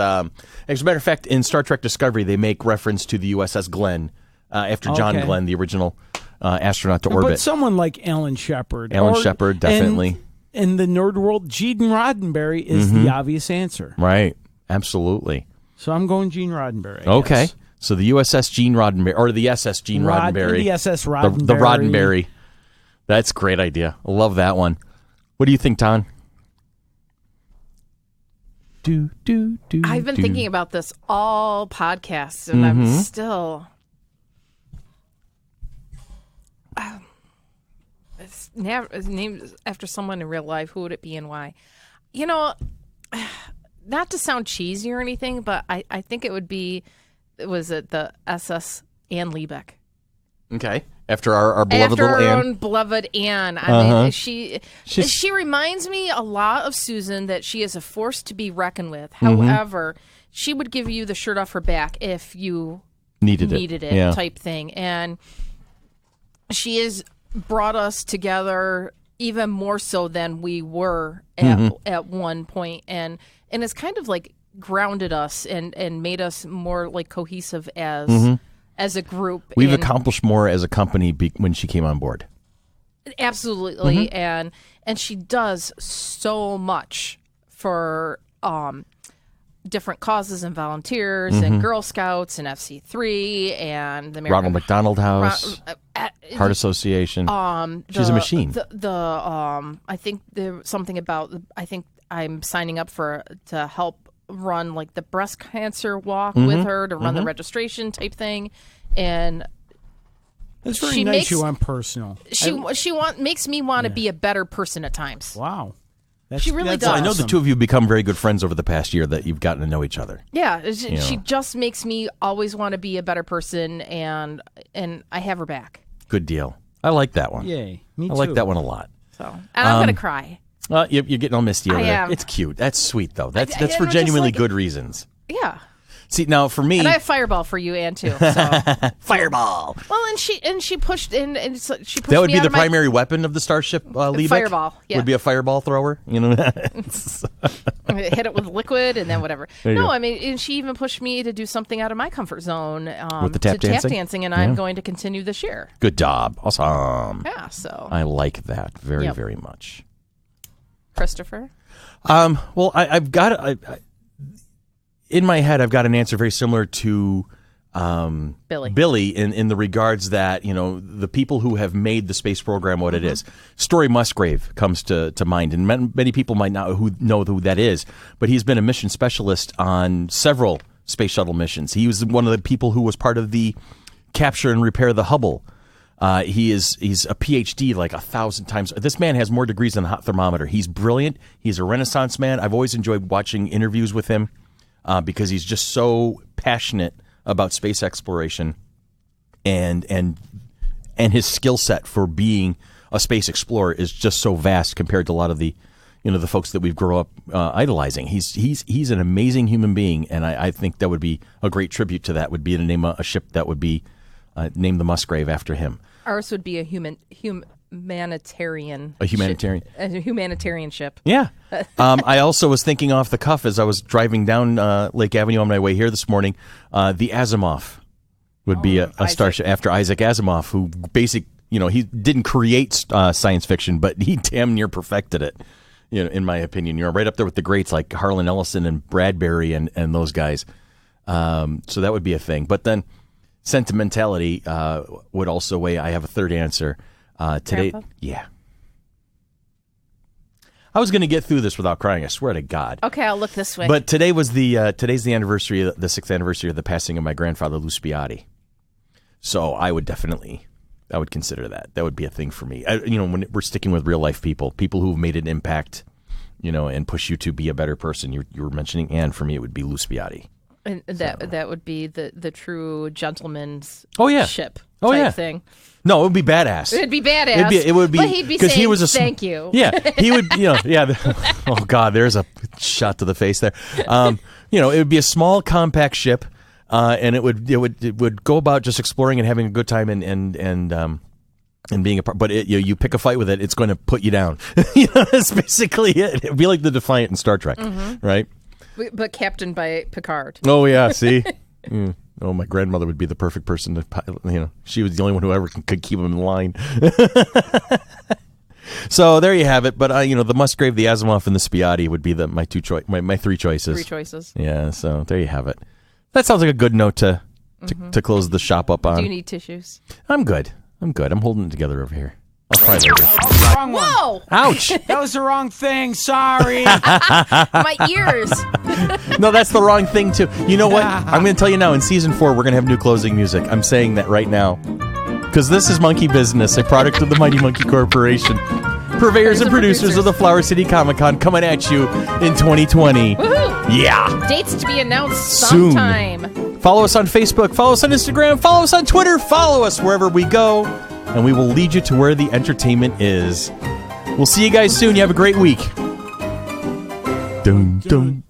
B: As a matter of fact, in Star Trek Discovery, they make reference to the USS Glenn after John Glenn, the original astronaut to orbit.
C: But someone like Alan Shepard.
B: Shepard, definitely.
C: In the nerd world, Gene Roddenberry is the obvious answer.
B: Right. Absolutely.
C: So I'm going Gene Roddenberry.
B: Okay.
C: Guess.
B: So the USS Gene Roddenberry, or the SS Gene Roddenberry.
C: The SS Roddenberry.
B: The Roddenberry. That's a great idea. I love that one. What do you think, Ton?
D: I've been thinking about this all podcasts, and I'm still. It's named after someone in real life. Who would it be and why? You know, not to sound cheesy or anything, but I think it would be. Was it the SS Anne Liebeck?
B: Okay. After our beloved little Anne.
D: After our own beloved Anne. I mean, she reminds me a lot of Susan, that she is a force to be reckoned with. However, she would give you the shirt off her back if you needed it type thing. And she has brought us together even more so than we were at one point. And it's kind of like grounded us and made us more like cohesive as a group.
B: We've accomplished more as a company when she came on board.
D: Absolutely. And she does so much for different causes and volunteers and Girl Scouts and FC3 and the American
B: Ronald McDonald House, Heart Association. She's a machine.
D: I think there's something about, I think I'm signing up to help run like the breast cancer walk with her, to run the registration type thing. And
C: that's very nice. You want personal.
D: She makes me want to be a better person at times.
C: Wow.
D: She really does.
B: I know the two of you have become very good friends over the past year that you've gotten to know each other.
D: Yeah, she just makes me always want to be a better person, and I have her back.
B: Good deal. I like that one.
C: Yay, me too.
B: I like that one a lot.
D: So, and I'm going to cry.
B: You're getting all misty over there.
D: am.
B: It's cute. That's sweet, though. That's for genuinely good reasons.
D: Yeah.
B: See, now for me,
D: and I have Fireball for you, Ann, too. So.
B: Fireball.
D: Well, and she pushed in, and she pushed
B: that would
D: me
B: be
D: out
B: the
D: of my
B: primary weapon of the Starship Liebeck?
D: Fireball. Yeah.
B: Would be a fireball thrower. You know,
D: hit it with liquid and then whatever. No, I mean, and she even pushed me to do something out of my comfort zone
B: with the tap dancing,
D: and I'm going to continue this year.
B: Good job. Awesome.
D: Yeah. So
B: I like that very, very much.
D: Christopher.
B: Well, I've got in my head, I've got an answer very similar to Billy in the regards that, you know, the people who have made the space program what it is. Story Musgrave comes to mind, and many people might not know who that is, but he's been a mission specialist on several space shuttle missions. He was one of the people who was part of the capture and repair the Hubble. He's a PhD like 1,000 times. This man has more degrees than a hot thermometer. He's brilliant. He's a Renaissance man. I've always enjoyed watching interviews with him. Because he's just so passionate about space exploration, and his skill set for being a space explorer is just so vast compared to a lot of the, you know, the folks that we've grown up idolizing. He's an amazing human being, and I think that would be a great tribute to that. Would be to name a ship that would be named the Musgrave after him.
D: Ours would be a humanitarian ship.
B: Yeah. I also was thinking off the cuff as I was driving down Lake Avenue on my way here this morning, the Asimov would be a starship after Isaac Asimov, who he didn't create science fiction, but he damn near perfected it, you know, in my opinion. Right up there with the greats like Harlan Ellison and Bradbury and those guys. So that would be a thing. But then sentimentality would also weigh. I have a third answer. Today,
D: Grandpa?
B: Yeah. I was going to get through this without crying. I swear to God.
D: Okay, I'll look this way.
B: But today's the anniversary, the 6th anniversary of the passing of my grandfather, Lou Spiatti. So I would consider that. That would be a thing for me. When we're sticking with real life people who've made an impact, you know, and push you to be a better person. You were mentioning Anne. For me, it would be Lou Spiatti.
D: And that would be the true gentleman's ship
B: type
D: thing.
B: No, it would be badass.
D: It'd be badass.
B: It would be,
D: but he'd be saying,
B: he was
D: thank you.
B: Yeah, he would, oh, God, there's a shot to the face there. It would be a small, compact ship, and it would go about just exploring and having a good time and being a part. But you pick a fight with it, it's going to put you down. That's basically it. It'd be like the Defiant in Star Trek, right?
D: But captained by Picard.
B: Oh, yeah, see? Oh, my grandmother would be the perfect person to pilot. She was the only one who ever could keep him in line. So there you have it. But, the Musgrave, the Asimov, and the Spiatti would be my three choices.
D: 3 choices.
B: Yeah, so there you have it. That sounds like a good note to close the shop up on.
D: Do you need tissues?
B: I'm good. I'm holding it together over here. I'll try later.
C: Wrong one.
D: Whoa!
B: Ouch!
C: That was the wrong thing. Sorry.
D: My ears.
B: No, that's the wrong thing, too. You know what? I'm going to tell you now, in Season 4, we're going to have new closing music. I'm saying that right now. Because this is Monkey Business, a product of the Mighty Monkey Corporation. Purveyors and producers of the Flower City Comic-Con coming at you in 2020.
D: Woohoo!
B: Yeah!
D: Dates to be announced
B: Soon.
D: sometime.
B: Follow us on Facebook, follow us on Instagram, follow us on Twitter, follow us wherever we go, and we will lead you to where the entertainment is. We'll see you guys soon. You have a great week. Dun, dun.